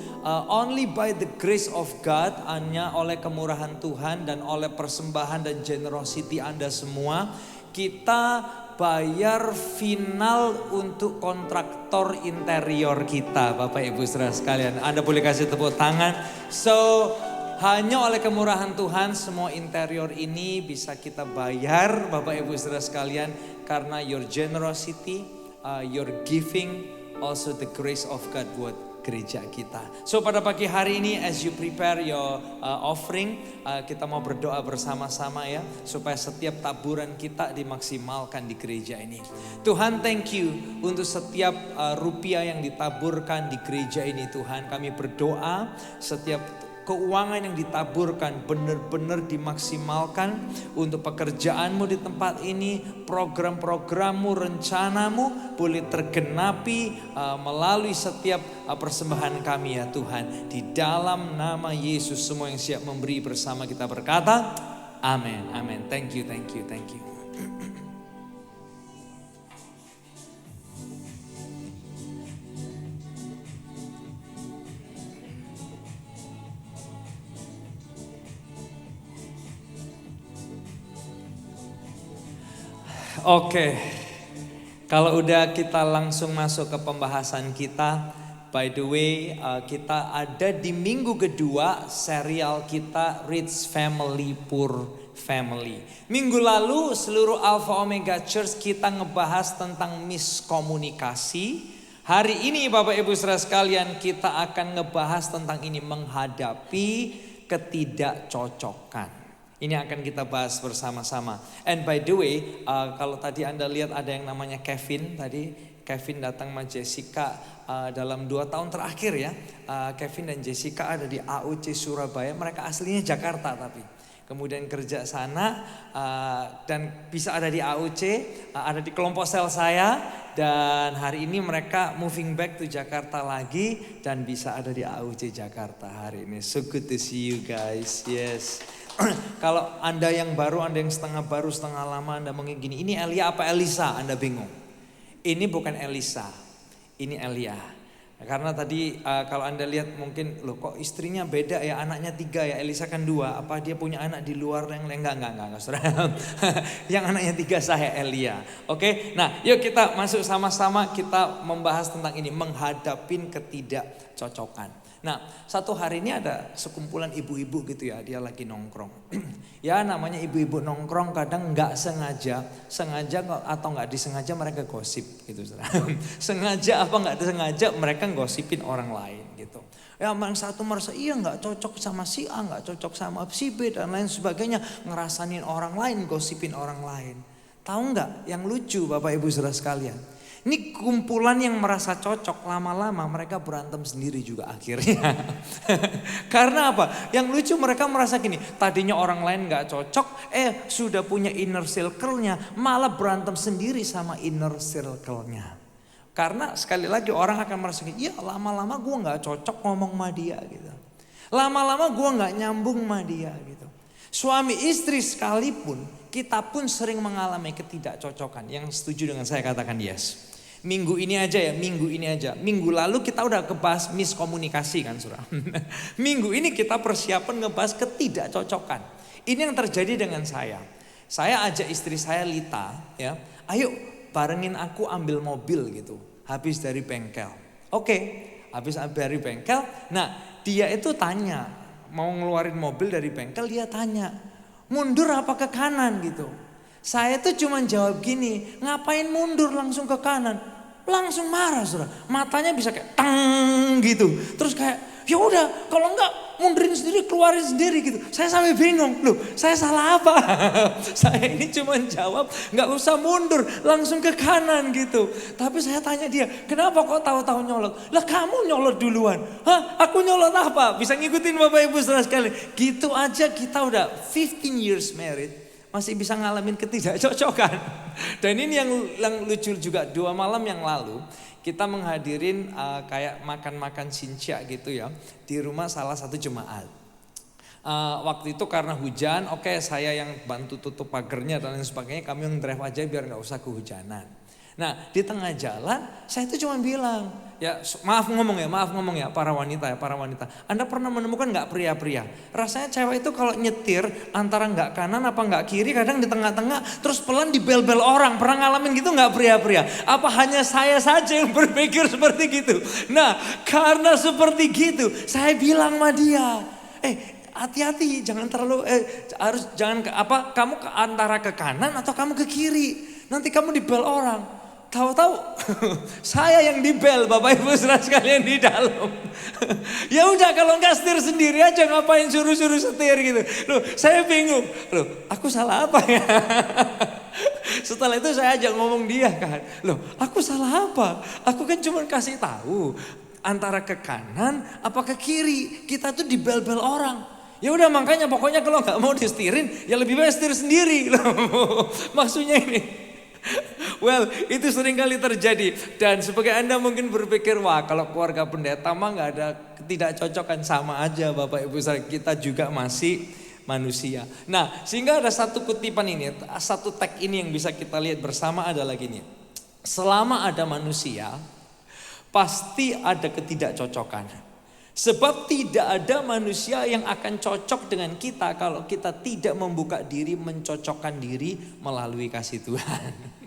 only by the grace of God, hanya oleh kemurahan Tuhan dan oleh persembahan dan generosity Anda semua, kita bayar final untuk kontraktor interior kita, Bapak Ibu Saudara sekalian. Anda boleh kasih tepuk tangan. So, hanya oleh kemurahan Tuhan semua interior ini bisa kita bayar, Bapak Ibu Saudara sekalian, karena your generosity, your giving, also the grace of God buat gereja kita. So pada pagi hari ini as you prepare your offering, kita mau berdoa bersama-sama ya, supaya setiap taburan kita dimaksimalkan di gereja ini. Tuhan, thank you untuk setiap rupiah yang ditaburkan di gereja ini Tuhan. Kami berdoa setiap keuangan yang ditaburkan benar-benar dimaksimalkan untuk pekerjaanmu di tempat ini, program-programmu, rencanamu boleh tergenapi melalui setiap persembahan kami ya Tuhan. Di dalam nama Yesus, semua yang siap memberi bersama kita berkata, amin, amin. Thank you, thank you, thank you. Oke, kalau udah kita langsung masuk ke pembahasan kita. By the way, kita ada di minggu kedua serial kita Rich Family, Poor Family. Minggu lalu seluruh Alpha Omega Church kita ngebahas tentang miskomunikasi. Hari ini Bapak Ibu Saudara sekalian, kita akan ngebahas tentang ini, menghadapi ketidakcocokan. Ini akan kita bahas bersama-sama. And by the way, kalau tadi Anda lihat ada yang namanya Kevin. Tadi Kevin datang sama Jessica dalam 2 tahun terakhir ya. Kevin dan Jessica ada di AUC Surabaya. Mereka aslinya Jakarta tapi kemudian kerja sana dan bisa ada di AUC, ada di kelompok sel saya. Dan hari ini mereka moving back to Jakarta lagi dan bisa ada di AUC Jakarta hari ini. So good to see you guys, yes. Kalau Anda yang baru, Anda yang setengah baru, setengah lama, Anda mungkin gini, ini Elia apa Elisa? Anda bingung. Ini bukan Elisa, ini Elia. Karena tadi kalau Anda lihat mungkin, loh kok istrinya beda ya, anaknya 3 ya, Elisa kan 2. Apa dia punya anak di luar yang lain? Enggak. Yang anaknya 3 saya Elia. Oke, nah yuk kita masuk sama-sama, kita membahas tentang ini, menghadapi ketidakcocokan. Nah, satu hari ini ada sekumpulan ibu-ibu gitu ya, dia lagi nongkrong. Ya namanya ibu-ibu nongkrong kadang nggak sengaja atau nggak disengaja mereka gosip gitu. Sengaja apa nggak disengaja mereka gosipin orang lain gitu. Ya yang satu merasa iya nggak cocok sama si A, nggak cocok sama si B dan lain sebagainya, ngerasain orang lain, gosipin orang lain. Tahu nggak yang lucu Bapak Ibu Saudara sekalian? Ini kumpulan yang merasa cocok, lama-lama mereka berantem sendiri juga akhirnya. Karena apa? Yang lucu mereka merasa gini, tadinya orang lain gak cocok, sudah punya inner circle-nya, malah berantem sendiri sama inner circle-nya. Karena sekali lagi orang akan merasa gini, ya lama-lama gue gak cocok ngomong sama dia gitu. Lama-lama gue gak nyambung sama dia gitu. Suami istri sekalipun, kita pun sering mengalami ketidakcocokan. Yang setuju dengan saya katakan yes. Minggu ini aja ya, minggu ini aja. Minggu lalu kita udah ngebahas miskomunikasi kan Saudara. Minggu ini kita persiapan ngebahas ketidakcocokan. Ini yang terjadi dengan saya. Saya ajak istri saya Lita ya, ayo barengin aku ambil mobil gitu. Habis dari bengkel. Oke, habis dari bengkel. Nah dia itu tanya, mau ngeluarin mobil dari bengkel, dia tanya, Mundur apa ke kanan gitu. Saya tuh cuma jawab gini, ngapain mundur langsung ke kanan? Langsung marah saudara. Matanya bisa kayak tang gitu. Terus kayak ya udah kalau enggak mundurin sendiri, keluarin sendiri gitu. Saya sampai bingung, loh saya salah apa? Saya ini cuma jawab nggak usah mundur, langsung ke kanan gitu. Tapi saya tanya dia, kenapa kok tahu-tahu nyolot? Lah kamu nyolot duluan. Hah? Aku nyolot apa? Bisa ngikutin Bapak Ibu saudara sekalian. Gitu aja kita udah 15 years married. Masih bisa ngalamin ketidakcocokan. Dan ini yang lucu juga, 2 malam yang lalu kita menghadirin kayak makan-makan sincia gitu ya di rumah salah satu jemaat. Waktu itu karena hujan, oke, saya yang bantu tutup pagernya dan lain sebagainya, kami yang drive aja biar nggak usah kehujanan. Nah di tengah jalan saya itu cuma bilang, ya maaf ngomong ya para wanita. Anda pernah menemukan nggak pria-pria? Rasanya cewek itu kalau nyetir antara nggak kanan apa nggak kiri, kadang di tengah-tengah terus pelan dibel-bel orang. Pernah ngalamin gitu nggak pria-pria? Apa hanya saya saja yang berpikir seperti gitu? Nah karena seperti gitu saya bilang sama dia, hati-hati jangan terlalu kamu ke antara ke kanan atau kamu ke kiri. Nanti kamu dibel orang. Tahu-tahu saya yang dibel Bapak Ibu saudara sekalian di dalam. Ya udah kalau enggak setir sendiri aja, ngapain suruh-suruh setir gitu. Loh, saya bingung. Loh, aku salah apa ya? Setelah itu saya ajak ngomong dia kan. Loh, aku salah apa? Aku kan cuma kasih tahu antara ke kanan apa ke kiri. Kita tuh dibel-bel orang. Ya udah makanya pokoknya kalau nggak mau disetirin ya lebih baik setir sendiri. Loh, maksudnya ini. Well, itu sering kali terjadi. Dan sebagai Anda mungkin berpikir, wah kalau keluarga pendeta mah gak ada ketidakcocokan, sama aja Bapak Ibu saudara, kita juga masih manusia. Nah sehingga ada satu kutipan ini, satu tag ini yang bisa kita lihat bersama adalah gini. Selama ada manusia, pasti ada ketidakcocokan. Sebab tidak ada manusia yang akan cocok dengan kita kalau kita tidak membuka diri, mencocokkan diri melalui kasih Tuhan.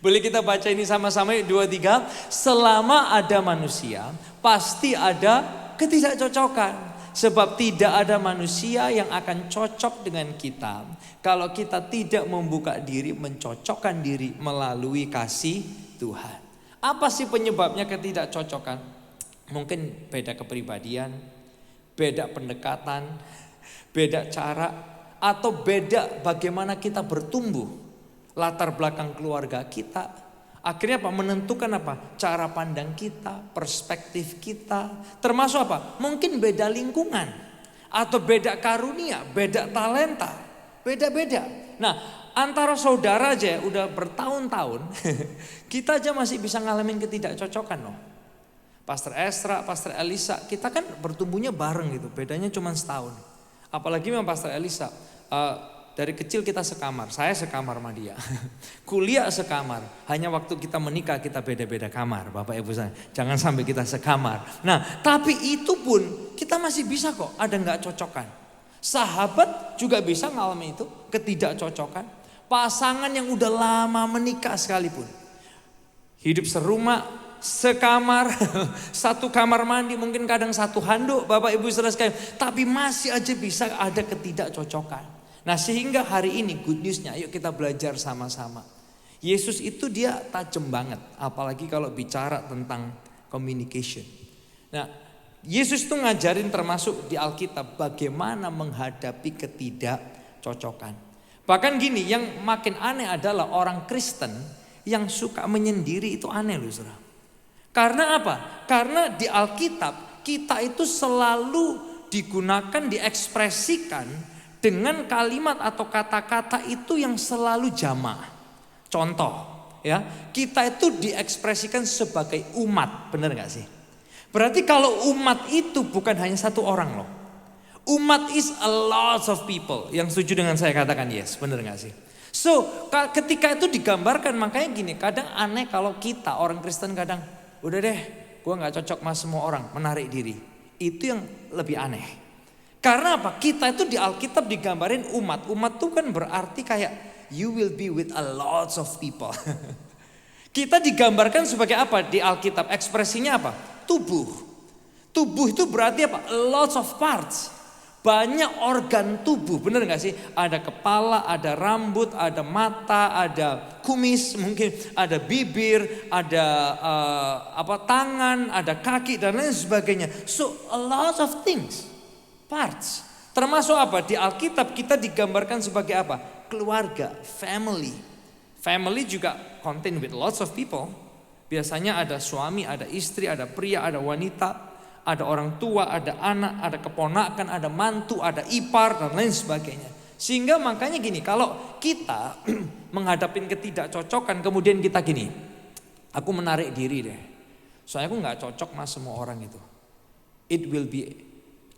Boleh kita baca ini sama-sama yuk, 2, 3. Selama ada manusia pasti ada ketidakcocokan. Sebab tidak ada manusia yang akan cocok dengan kita kalau kita tidak membuka diri, mencocokkan diri melalui kasih Tuhan. Apa sih penyebabnya ketidakcocokan? Mungkin beda kepribadian, beda pendekatan, beda cara, atau beda bagaimana kita bertumbuh. Latar belakang keluarga kita. Akhirnya apa? Menentukan apa? Cara pandang kita, perspektif kita. Termasuk apa? Mungkin beda lingkungan. Atau beda karunia, beda talenta. Beda-beda. Nah antara saudara aja udah bertahun-tahun. Kita aja masih bisa ngalamin ketidakcocokan loh. Pastor Esra, Pastor Elisa, kita kan bertumbuhnya bareng gitu, bedanya cuma setahun. Apalagi memang Pastor Elisa, dari kecil kita sekamar, saya sekamar sama dia. Kuliah sekamar, hanya waktu kita menikah kita beda-beda kamar, Bapak Ibu saya. Jangan sampai kita sekamar. Nah, tapi itu pun kita masih bisa kok, ada nggak cocokan. Sahabat juga bisa ngalamin itu, ketidakcocokan. Pasangan yang udah lama menikah sekalipun, hidup serumah, sekamar, satu kamar mandi, mungkin kadang satu handuk Bapak Ibu saudara sekalian, tapi masih aja bisa ada ketidakcocokan. Nah sehingga hari ini good newsnya, yuk kita belajar sama-sama. Yesus itu dia tajam banget, apalagi kalau bicara tentang communication. Nah Yesus tuh ngajarin termasuk di Alkitab bagaimana menghadapi ketidakcocokan. Bahkan gini, yang makin aneh adalah orang Kristen yang suka menyendiri, itu aneh loh saudara. Karena apa? Karena di Alkitab kita itu selalu digunakan, diekspresikan dengan kalimat atau kata-kata itu yang selalu jamak. Contoh ya, kita itu diekspresikan sebagai umat, benar gak sih? Berarti kalau umat itu bukan hanya satu orang loh. Umat is a lot of people. Yang setuju dengan saya katakan yes, benar gak sih? So ketika itu digambarkan, makanya gini, kadang aneh kalau kita orang Kristen kadang udah deh, gue gak cocok sama semua orang, menarik diri. Itu yang lebih aneh. Karena apa? Kita itu di Alkitab digambarin umat. Umat itu kan berarti kayak you will be with a lot of people. Kita digambarkan sebagai apa di Alkitab? Ekspresinya apa? Tubuh. Tubuh itu berarti apa? A lot of parts. banyak organ tubuh, bener gak sih? Ada kepala, ada rambut, ada mata, ada kumis, mungkin ada bibir, ada tangan, ada kaki dan lain sebagainya. So a lot of things, parts. Termasuk apa? Di Alkitab kita digambarkan sebagai apa? Keluarga, family. Family juga contain with lots of people. Biasanya ada suami, ada istri, ada pria, ada wanita. Ada orang tua, ada anak, ada keponakan, ada mantu, ada ipar dan lain sebagainya. Sehingga makanya gini, kalau kita menghadapi ketidakcocokan kemudian kita gini, aku menarik diri deh. Soalnya aku gak cocok sama semua orang itu. It will be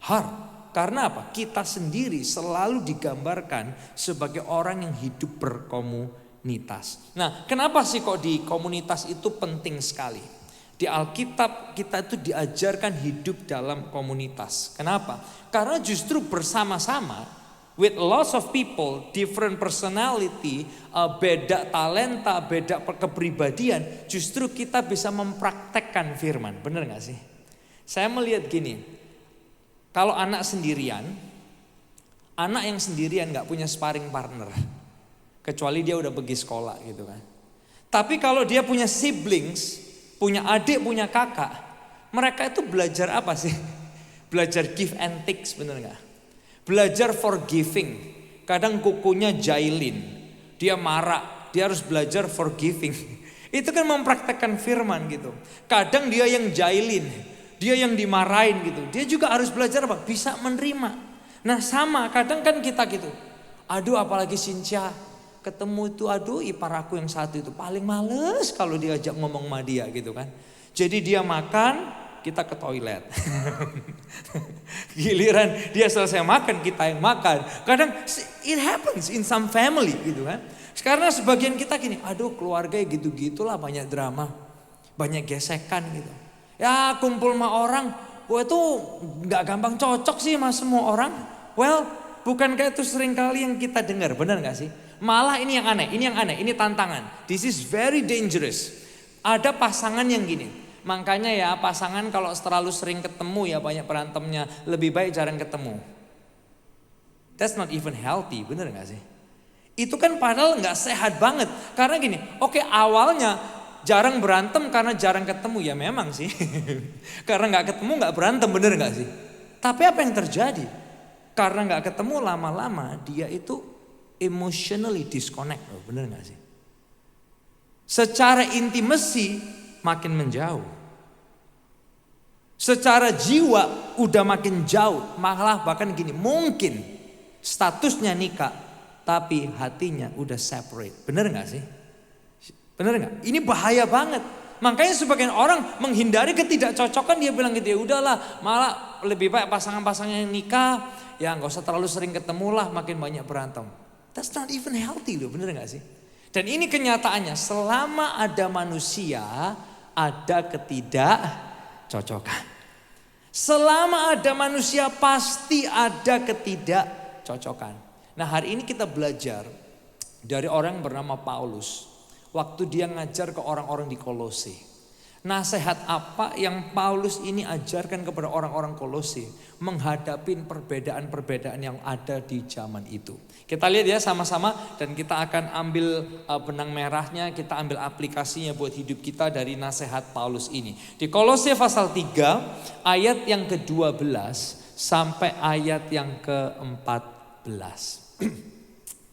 hard. Karena apa? Kita sendiri selalu digambarkan sebagai orang yang hidup berkomunitas. Nah, kenapa sih kok di komunitas itu penting sekali? Di Alkitab kita itu diajarkan hidup dalam komunitas. Kenapa? Karena justru bersama-sama with lots of people, different personality, beda talenta, beda kepribadian, justru kita bisa mempraktekkan firman. Bener gak sih? Saya melihat gini, kalau anak yang sendirian gak punya sparring partner, kecuali dia udah pergi sekolah gitu kan. Tapi kalau dia punya siblings, punya adik, punya kakak, mereka itu belajar apa sih? Belajar give and take, bener gak? Belajar forgiving. Kadang kukunya jailin, dia marah, dia harus belajar forgiving. Itu kan mempraktekkan firman gitu. Kadang dia yang jailin, dia yang dimarahin gitu, dia juga harus belajar apa? Bisa menerima. Nah sama, kadang kan kita gitu, aduh apalagi Cynthia, ketemu itu aduh ipar aku yang satu itu paling males kalau diajak ngomong sama dia gitu kan. Jadi dia makan, kita ke toilet. Giliran dia selesai makan, kita yang makan. Kadang it happens in some family gitu kan. Karena sebagian kita gini, aduh keluarga gitu-gitulah, banyak drama, banyak gesekan gitu. Ya kumpul sama orang, gue tuh gak gampang cocok sih sama semua orang. Well, bukankah itu sering kali yang kita dengar, benar gak sih? Malah ini yang aneh, ini tantangan. This is very dangerous. Ada pasangan yang gini. Makanya ya pasangan kalau terlalu sering ketemu ya banyak berantemnya. Lebih baik jarang ketemu. That's not even healthy, bener gak sih? Itu kan padahal gak sehat banget. Karena gini, oke, awalnya jarang berantem karena jarang ketemu. Ya memang sih. Karena gak ketemu gak berantem, bener gak sih? Tapi apa yang terjadi? Karena gak ketemu lama-lama dia itu emotionally disconnect, bener gak sih? Secara intimacy makin menjauh. Secara jiwa udah makin jauh. Malah bahkan gini, mungkin statusnya nikah, tapi hatinya udah separate. Bener gak sih? Bener gak? Ini bahaya banget. Makanya sebagian orang menghindari ketidakcocokan, dia bilang gitu, ya udahlah, malah lebih baik pasangan-pasangan yang nikah, ya gak usah terlalu sering ketemu lah, makin banyak berantem. That's not even healthy loh, bener gak sih? Dan ini kenyataannya, selama ada manusia, ada ketidakcocokan. Selama ada manusia pasti ada ketidakcocokan. Nah hari ini kita belajar dari orang yang bernama Paulus. Waktu dia ngajar ke orang-orang di Kolose. Nasihat apa yang Paulus ini ajarkan kepada orang-orang Kolose menghadapi perbedaan-perbedaan yang ada di zaman itu. Kita lihat ya sama-sama dan kita akan ambil benang merahnya, kita ambil aplikasinya buat hidup kita dari nasihat Paulus ini. Di Kolose pasal 3 ayat yang ke-12 sampai ayat yang ke-14.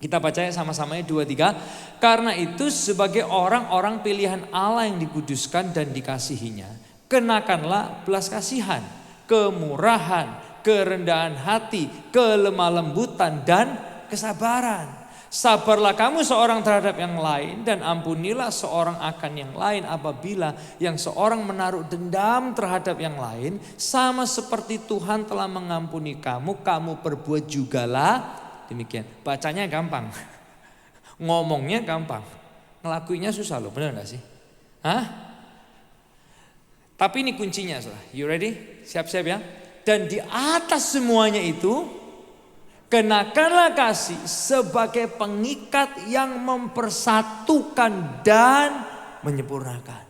Kita bacanya sama-sama 2-3. Karena itu sebagai orang-orang pilihan Allah yang dikuduskan dan dikasihinya, kenakanlah belas kasihan, kemurahan, kerendahan hati, kelemah lembutan dan kesabaran. Sabarlah kamu seorang terhadap yang lain dan ampunilah seorang akan yang lain apabila yang seorang menaruh dendam terhadap yang lain, sama seperti Tuhan telah mengampuni kamu, kamu perbuat jugalah demikian. Bacanya gampang, ngomongnya gampang, ngelakuinnya susah loh, benar gak sih? Hah? Tapi ini kuncinya, saudara. You ready? Siap-siap ya. Dan di atas semuanya itu, kenakanlah kasih sebagai pengikat yang mempersatukan dan menyempurnakan.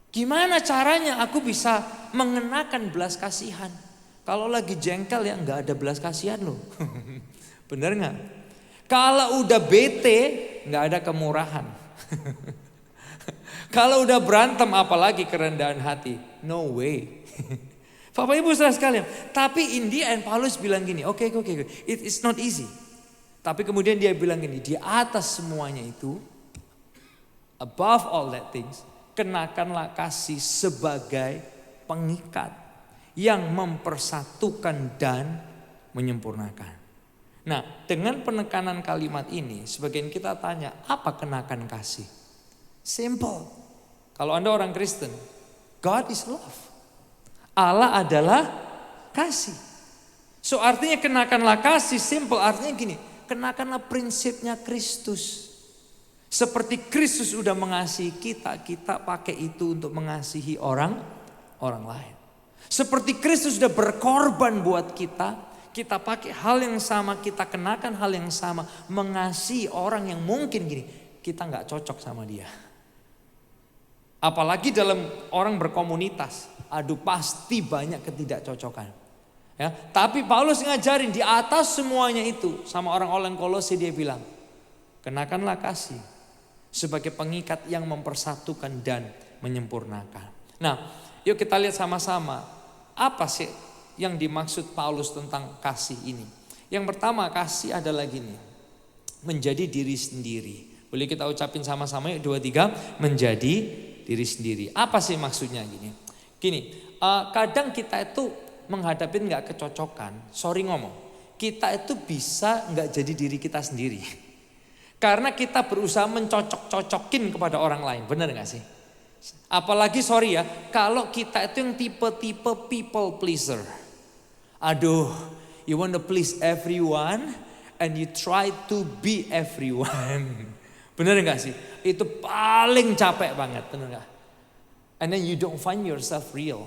Gimana caranya aku bisa mengenakan belas kasihan? Kalau lagi jengkel ya nggak ada belas kasihan loh. Bener nggak? Kalau udah bete nggak ada kemurahan. Kalau udah berantem apalagi kerendahan hati. No way. Bapak Ibu saudara sekalian. Tapi in the end Paulus bilang gini. Oke. It is not easy. Tapi kemudian dia bilang gini. Di atas semuanya itu. Above all that things. Kenakanlah kasih sebagai pengikat. Yang mempersatukan dan menyempurnakan. Nah, dengan penekanan kalimat ini, sebagian kita tanya, apa kenakan kasih? Simple. Kalau Anda orang Kristen, God is love. Allah adalah kasih. So artinya kenakanlah kasih, simple. Artinya gini, kenakanlah prinsipnya Kristus. Seperti Kristus sudah mengasihi kita, kita pakai itu untuk mengasihi orang lain. Seperti Kristus sudah berkorban buat kita, kita pakai hal yang sama, kita kenakan hal yang sama, mengasihi orang yang mungkin gini, kita nggak cocok sama dia. Apalagi dalam orang berkomunitas, aduh pasti banyak ketidakcocokan. Ya, tapi Paulus ngajarin di atas semuanya itu, sama orang-orang Kolose dia bilang, kenakanlah kasih sebagai pengikat yang mempersatukan dan menyempurnakan. Nah, yuk kita lihat sama-sama. Apa sih yang dimaksud Paulus tentang kasih ini? Yang pertama, kasih adalah gini, menjadi diri sendiri. Boleh kita ucapin sama-sama yuk, 2, 3, menjadi diri sendiri. Apa sih maksudnya gini? Kadang kita itu menghadapi nggak kecocokan, sorry ngomong, kita itu bisa nggak jadi diri kita sendiri. Karena kita berusaha mencocok-cocokin kepada orang lain, benar nggak sih? Apalagi sorry ya, kalau kita itu yang tipe-tipe people pleaser. Aduh, you want to please everyone and you try to be everyone. Bener gak sih? Itu paling capek banget, bener gak? And then you don't find yourself real.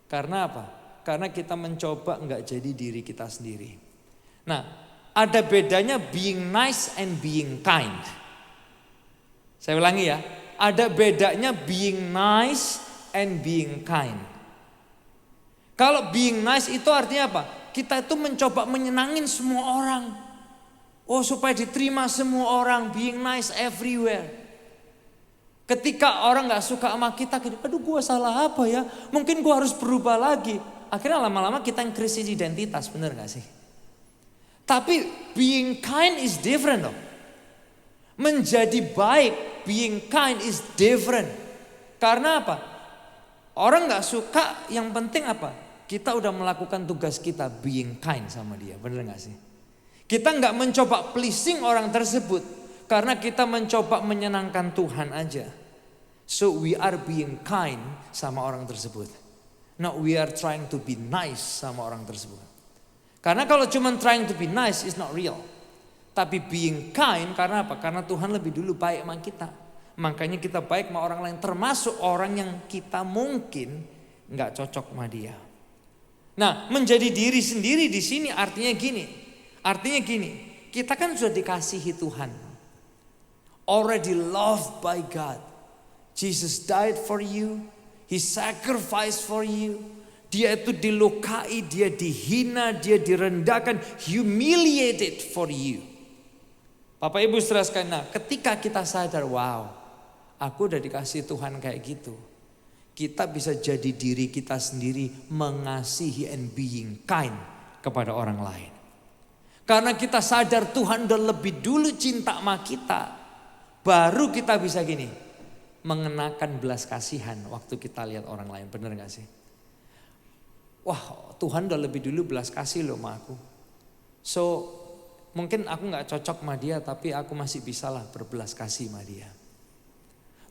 Karena apa? Karena kita mencoba gak jadi diri kita sendiri. Nah, ada bedanya being nice and being kind. Saya ulangi ya. Ada bedanya being nice and being kind. Kalau being nice itu artinya apa? Kita itu mencoba menyenangin semua orang. Oh, supaya diterima semua orang, being nice everywhere. Ketika orang gak suka sama kita, aduh gue salah apa ya? Mungkin gue harus berubah lagi. Akhirnya lama-lama kita yang krisis identitas, bener gak sih? Tapi being kind is different loh. Menjadi baik, being kind is different. Karena apa? Orang gak suka, yang penting apa? Kita udah melakukan tugas kita, being kind sama dia, bener gak sih? Kita gak mencoba pleasing orang tersebut, karena kita mencoba menyenangkan Tuhan aja. So we are being kind sama orang tersebut. No, we are trying to be nice sama orang tersebut. Karena kalau cuma trying to be nice is not real. Tapi being kind karena apa? Karena Tuhan lebih dulu baik sama kita. Makanya kita baik sama orang lain, termasuk orang yang kita mungkin nggak cocok sama dia. Nah, menjadi diri sendiri di sini artinya gini. Kita kan sudah dikasihi Tuhan. Already loved by God. Jesus died for you. He sacrificed for you. Dia itu dilukai, dia dihina, dia direndahkan, humiliated for you. Bapak Ibu saudara sekalian, nah ketika kita sadar, wow, aku udah dikasih Tuhan kayak gitu. Kita bisa jadi diri kita sendiri, mengasihi and being kind kepada orang lain. Karena kita sadar Tuhan udah lebih dulu cinta sama kita, baru kita bisa gini, mengenakan belas kasihan waktu kita lihat orang lain, bener gak sih? Wah, Tuhan udah lebih dulu belas kasih loh sama aku. So mungkin aku gak cocok sama dia, tapi aku masih bisa lah berbelas kasih sama dia.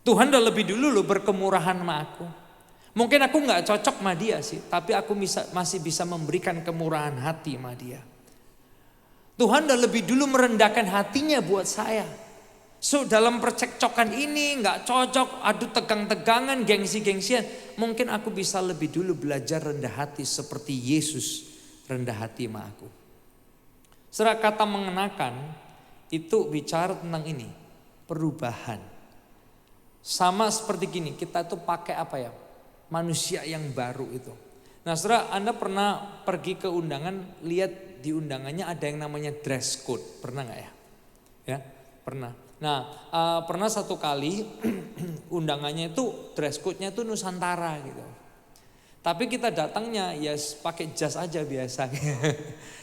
Tuhan udah lebih dulu loh berkemurahan sama aku. Mungkin aku gak cocok sama dia sih, tapi aku masih bisa memberikan kemurahan hati sama dia. Tuhan udah lebih dulu merendahkan hatinya buat saya. So dalam percekcokan ini gak cocok, adu tegang-tegangan, gengsi-gengsian. Mungkin aku bisa lebih dulu belajar rendah hati seperti Yesus rendah hati sama aku. Saudara, kata mengenakan itu bicara tentang ini, perubahan. Sama seperti gini, kita tuh pakai apa ya? Manusia yang baru itu. Nah saudara, Anda pernah pergi ke undangan, lihat di undangannya ada yang namanya dress code, pernah nggak ya? Ya, pernah. Nah, pernah satu kali undangannya itu dress code-nya itu Nusantara gitu. Tapi kita datangnya ya pakai jas aja biasa.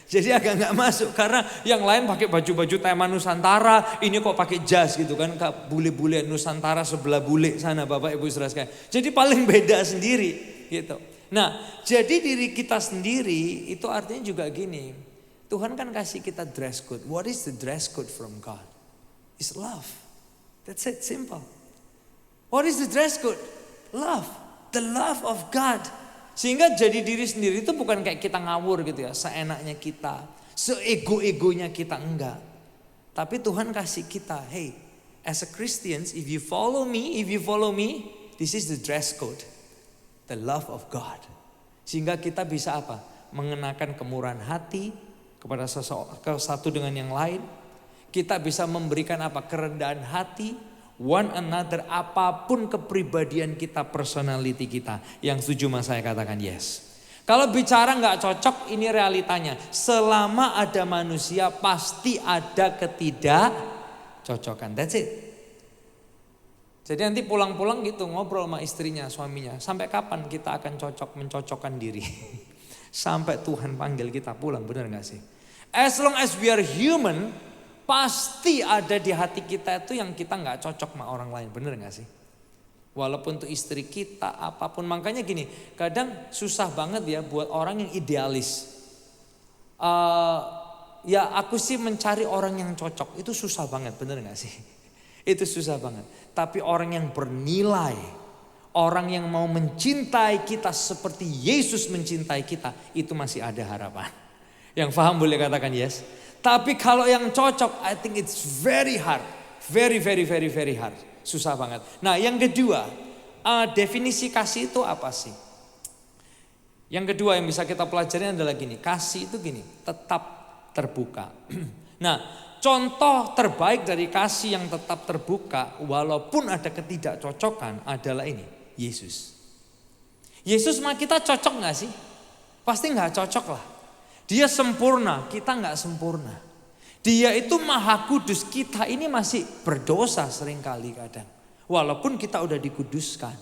Jadi agak nggak masuk karena yang lain pakai baju-baju tema Nusantara, ini kok pakai jas gitu kan, bule-bule Nusantara sebelah bule sana Bapak Ibu Saudara sekalian. Jadi paling beda sendiri gitu. Nah, jadi diri kita sendiri itu artinya juga gini. Tuhan kan kasih kita dress code. What is the dress code from God? It's love. That's it, simple. What is the dress code? Love. The love of God. Sehingga jadi diri sendiri itu bukan kayak kita ngawur gitu ya, seenaknya kita, seego-egonya kita, enggak. Tapi Tuhan kasih kita, hey, as a Christians, if you follow me, this is the dress code. The love of God. Sehingga kita bisa apa? Mengenakan kemurahan hati kepada satu dengan yang lain. Kita bisa memberikan apa? Kerendahan hati, one another, apapun kepribadian kita, personality kita. Yang setuju mas saya katakan yes. Kalau bicara nggak cocok, ini realitanya. Selama ada manusia pasti ada ketidakcocokan. That's it. Jadi nanti pulang-pulang gitu ngobrol sama istrinya, suaminya. Sampai kapan kita akan mencocokkan diri? Sampai Tuhan panggil kita pulang, benar nggak sih? As long as we are human, pasti ada di hati kita itu yang kita nggak cocok sama orang lain, bener nggak sih? Walaupun untuk istri kita apapun, makanya gini, kadang susah banget ya buat orang yang idealis. Ya aku sih mencari orang yang cocok itu susah banget, bener nggak sih? Itu susah banget. Tapi orang yang bernilai, orang yang mau mencintai kita seperti Yesus mencintai kita, itu masih ada harapan. Yang paham boleh katakan yes. Tapi kalau yang cocok, I think it's very hard. Very hard. Susah banget. Nah yang kedua, definisi kasih itu apa sih? Yang kedua yang bisa kita pelajari adalah gini. Kasih itu gini, tetap terbuka. Nah contoh terbaik dari kasih yang tetap terbuka, walaupun ada ketidakcocokan adalah ini, Yesus. Yesus sama kita cocok gak sih? Pasti gak cocok lah. Dia sempurna, kita nggak sempurna. Dia itu maha kudus, kita ini masih berdosa seringkali kadang. Walaupun kita udah dikuduskan.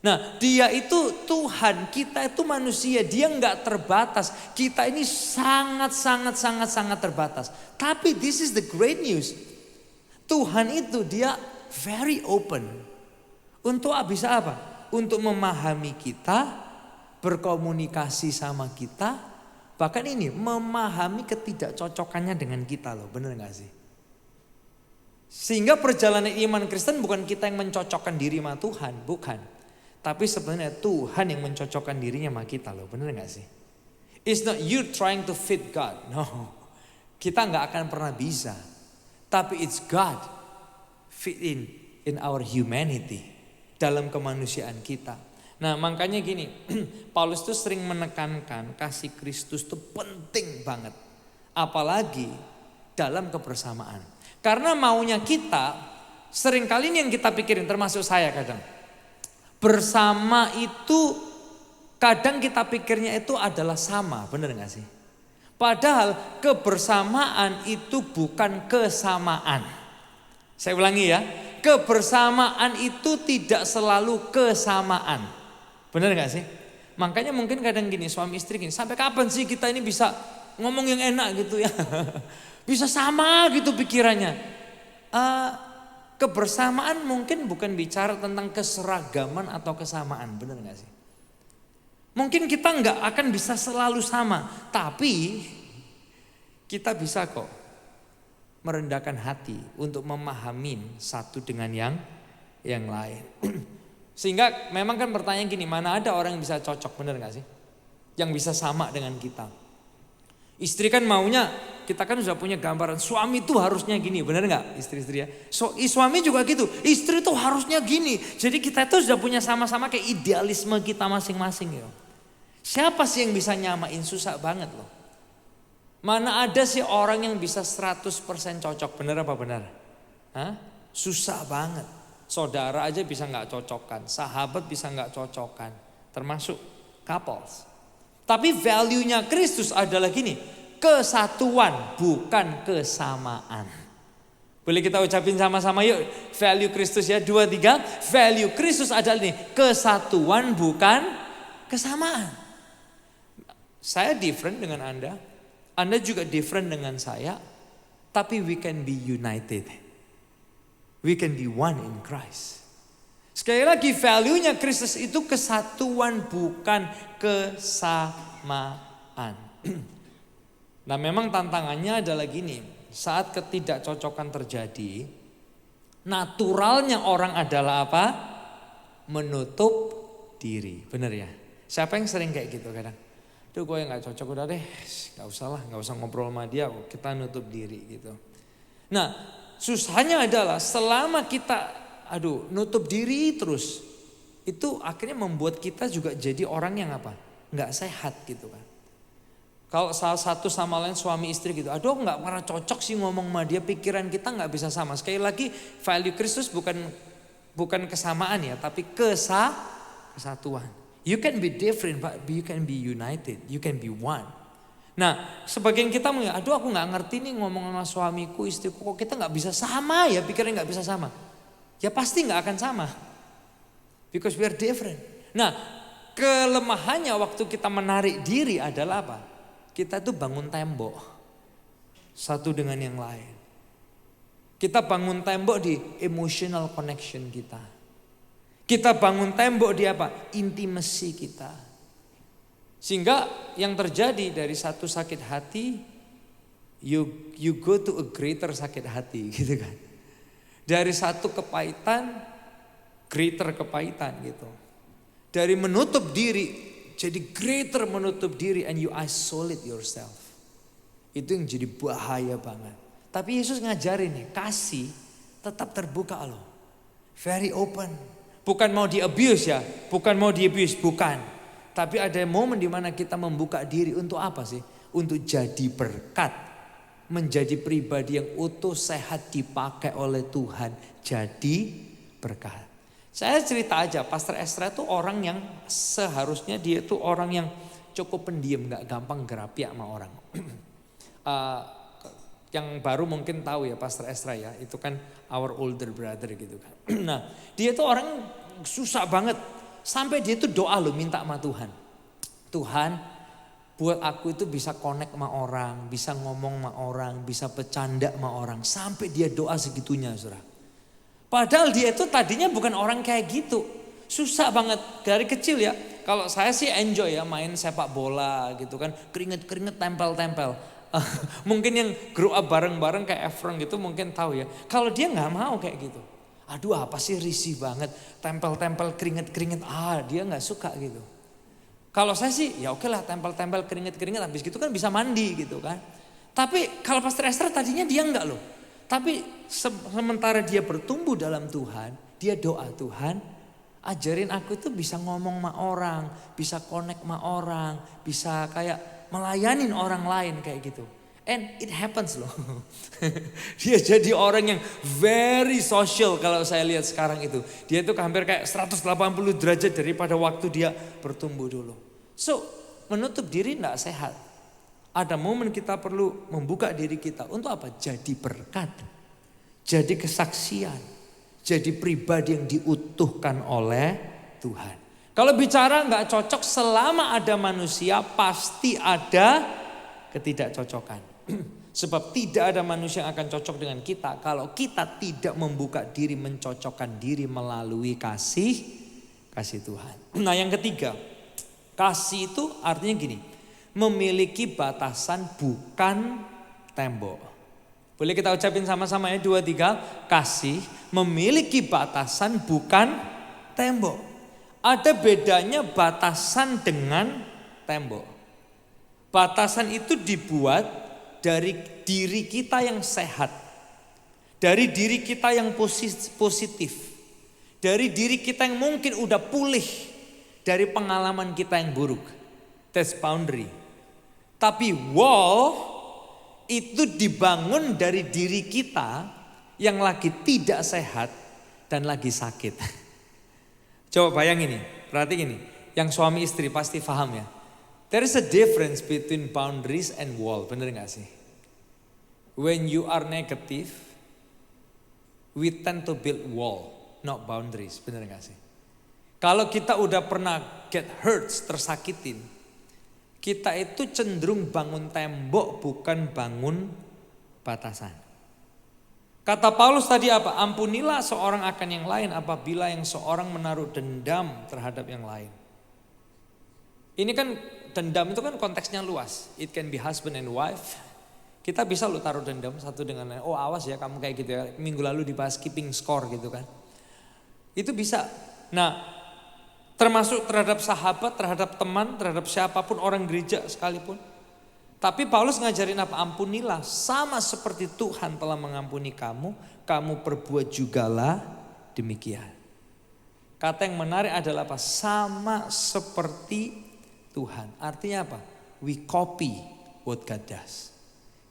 Nah dia itu Tuhan, kita itu manusia, dia nggak terbatas. Kita ini sangat terbatas. Tapi this is the great news. Tuhan itu dia very open. Untuk bisa apa? Untuk memahami kita, berkomunikasi sama kita. Bahkan ini memahami ketidakcocokannya dengan kita loh, bener gak sih? Sehingga perjalanan iman Kristen bukan kita yang mencocokkan diri sama Tuhan, bukan. Tapi sebenarnya Tuhan yang mencocokkan dirinya sama kita loh, bener gak sih? It's not you trying to fit God, no. Kita gak akan pernah bisa. Tapi it's God fit in our humanity, dalam kemanusiaan kita. Nah makanya gini, Paulus tuh sering menekankan kasih Kristus tuh penting banget. Apalagi dalam kebersamaan. Karena maunya kita, seringkali ini yang kita pikirin, termasuk saya kadang. Bersama itu kadang kita pikirnya itu adalah sama, bener gak sih? Padahal kebersamaan itu bukan kesamaan. Saya ulangi ya, kebersamaan itu tidak selalu kesamaan. Benar gak sih? Makanya mungkin kadang gini suami istri gini, sampai kapan sih kita ini bisa ngomong yang enak gitu ya. Bisa sama gitu pikirannya. Kebersamaan mungkin bukan bicara tentang keseragaman atau kesamaan, benar gak sih? Mungkin kita nggak akan bisa selalu sama, tapi kita bisa kok merendahkan hati untuk memahami satu dengan yang lain. Sehingga memang kan pertanyaan gini, mana ada orang yang bisa cocok, bener gak sih? Yang bisa sama dengan kita. Istri kan maunya, kita kan sudah punya gambaran suami tuh harusnya gini, bener gak istri-istri ya? Suami juga gitu, istri tuh harusnya gini. Jadi kita tuh sudah punya sama-sama kayak idealisme kita masing-masing ya. Siapa sih yang bisa nyamain? Susah banget loh. Mana ada sih orang yang bisa 100% cocok, bener apa benar? Hah? Susah banget. Saudara aja bisa gak cocokkan, sahabat bisa gak cocokkan, termasuk couples. Tapi value-nya Kristus adalah gini, kesatuan bukan kesamaan. Boleh kita ucapin sama-sama yuk, value Kristus ya, 2, 3. Value Kristus adalah ini, kesatuan bukan kesamaan. Saya different dengan Anda juga different dengan saya, tapi we can be united. We can be one in Christ. Sekali lagi, value-nya Kristus itu kesatuan bukan kesamaan. Nah, memang tantangannya adalah gini, saat ketidakcocokan terjadi, naturalnya orang adalah apa? Menutup diri. Bener ya? Siapa yang sering kayak gitu kadang? Duh, gue yang gak cocok, udah deh, gak usah ngobrol sama dia, kita nutup diri gitu. Nah, susahnya adalah selama kita nutup diri terus, itu akhirnya membuat kita juga jadi orang yang apa? Gak sehat gitu kan. Kalau salah satu sama lain suami istri gitu, aduh gak pernah cocok sih ngomong sama dia, pikiran kita gak bisa sama. Sekali lagi, value Kristus bukan kesamaan ya, tapi kesatuan. You can be different, but you can be united. You can be one. Nah, sebagian kita aduh aku gak ngerti nih ngomong sama suamiku, istriku, kok kita gak bisa sama ya, pikirannya gak bisa sama. Ya pasti gak akan sama. Because we are different. Nah, kelemahannya waktu kita menarik diri adalah apa? Kita tuh bangun tembok. Satu dengan yang lain. Kita bangun tembok di emotional connection kita. Kita bangun tembok di apa? Intimacy kita. Sehingga yang terjadi dari satu sakit hati, you go to a greater sakit hati gitu kan. Dari satu kepahitan, greater kepahitan gitu. Dari menutup diri, jadi greater menutup diri and you isolate yourself. Itu yang jadi bahaya banget. Tapi Yesus ngajarin nih, kasih tetap terbuka loh. Very open. Bukan mau di-abuse ya, bukan. Tapi ada momen di mana kita membuka diri untuk apa sih? Untuk jadi berkat. Menjadi pribadi yang utuh, sehat, dipakai oleh Tuhan. Jadi berkat. Saya cerita aja, Pastor Esra itu orang yang seharusnya dia itu orang yang cukup pendiam, gak gampang gerapi sama orang. Yang baru mungkin tahu ya Pastor Esra ya, itu kan our older brother gitu kan. Nah, dia tuh orang susah banget. Sampai dia tuh doa loh, minta sama Tuhan. Tuhan, buat aku itu bisa connect sama orang, bisa ngomong sama orang, bisa bercanda sama orang. Sampai dia doa segitunya, Saudara. Padahal dia itu tadinya bukan orang kayak gitu. Susah banget dari kecil ya. Kalau saya sih enjoy ya main sepak bola gitu kan. Keringet-keringet tempel-tempel. Mungkin yang grow up bareng-bareng kayak Efron gitu mungkin tahu ya. Kalau dia gak mau kayak gitu. Aduh apa sih risih banget. Tempel-tempel keringet-keringet. Dia gak suka gitu. Kalau saya sih ya oke lah tempel-tempel keringet-keringet. Habis gitu kan bisa mandi gitu kan. Tapi kalau Pastor Esther tadinya dia enggak loh. Tapi sementara dia bertumbuh dalam Tuhan. Dia doa, Tuhan ajarin aku itu bisa ngomong sama orang. Bisa connect sama orang. Bisa kayak melayanin orang lain kayak gitu. And it happens loh. Dia jadi orang yang very social kalau saya lihat sekarang itu. Dia itu hampir kayak 180 derajat daripada waktu dia bertumbuh dulu. So menutup diri tidak sehat. Ada momen kita perlu membuka diri kita untuk apa? Jadi berkat. Jadi kesaksian. Jadi pribadi yang diutuhkan oleh Tuhan. Kalau bicara nggak cocok selama ada manusia pasti ada ketidakcocokan. Sebab tidak ada manusia yang akan cocok dengan kita kalau kita tidak membuka diri mencocokkan diri melalui kasih Tuhan. Nah yang ketiga, kasih itu artinya gini, memiliki batasan bukan tembok. Boleh kita ucapin sama-sama ya 2, 3, kasih memiliki batasan bukan tembok. Ada bedanya batasan dengan tembok. Batasan itu dibuat dari diri kita yang sehat. Dari diri kita yang positif. Dari diri kita yang mungkin udah pulih dari pengalaman kita yang buruk. That's boundary. Tapi wall itu dibangun dari diri kita yang lagi tidak sehat dan lagi sakit. Coba bayangin nih, berarti gini, yang suami istri pasti paham ya. There is a difference between boundaries and wall, bener gak sih? When you are negative, we tend to build wall, not boundaries, bener gak sih? Kalau kita udah pernah get hurt, tersakitin, kita itu cenderung bangun tembok bukan bangun batasan. Kata Paulus tadi apa? Ampunilah seorang akan yang lain apabila yang seorang menaruh dendam terhadap yang lain. Ini kan dendam itu kan konteksnya luas. It can be husband and wife. Kita bisa lo taruh dendam satu dengan lain. Oh awas ya kamu kayak gitu ya. Minggu lalu dibahas keeping score gitu kan. Itu bisa. Nah termasuk terhadap sahabat, terhadap teman, terhadap siapapun orang gereja sekalipun. Tapi Paulus ngajarin apa? Ampunilah sama seperti Tuhan telah mengampuni kamu. Kamu perbuat jugalah demikian. Kata yang menarik adalah apa? Sama seperti Tuhan. Artinya apa? We copy what God does.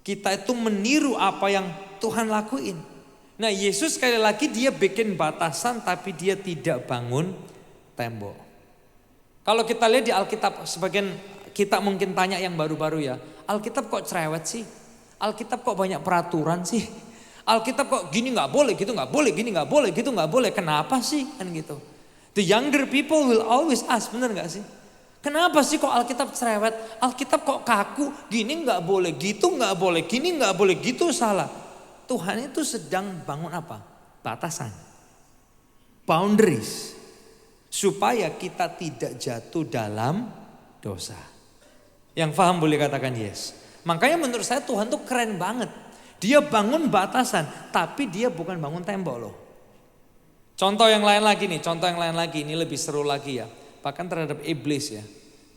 Kita itu meniru apa yang Tuhan lakuin. Nah Yesus sekali lagi dia bikin batasan tapi dia tidak bangun tembok. Kalau kita lihat di Alkitab, sebagian kita mungkin tanya yang baru-baru ya. Alkitab kok cerewet sih? Alkitab kok banyak peraturan sih? Alkitab kok gini gak boleh, gitu gak boleh, gini gak boleh, gitu gak boleh. Kenapa sih? Kan gitu. The younger people will always ask, bener gak sih? Kenapa sih kok Alkitab cerewet? Alkitab kok kaku? Gini nggak boleh, gitu nggak boleh, gini nggak boleh, gitu salah. Tuhan itu sedang bangun apa? Batasan, boundaries, supaya kita tidak jatuh dalam dosa. Yang paham boleh katakan yes. Makanya menurut saya Tuhan tuh keren banget. Dia bangun batasan, tapi dia bukan bangun tembok loh. Contoh yang lain lagi nih, ini lebih seru lagi ya. Bahkan terhadap iblis ya.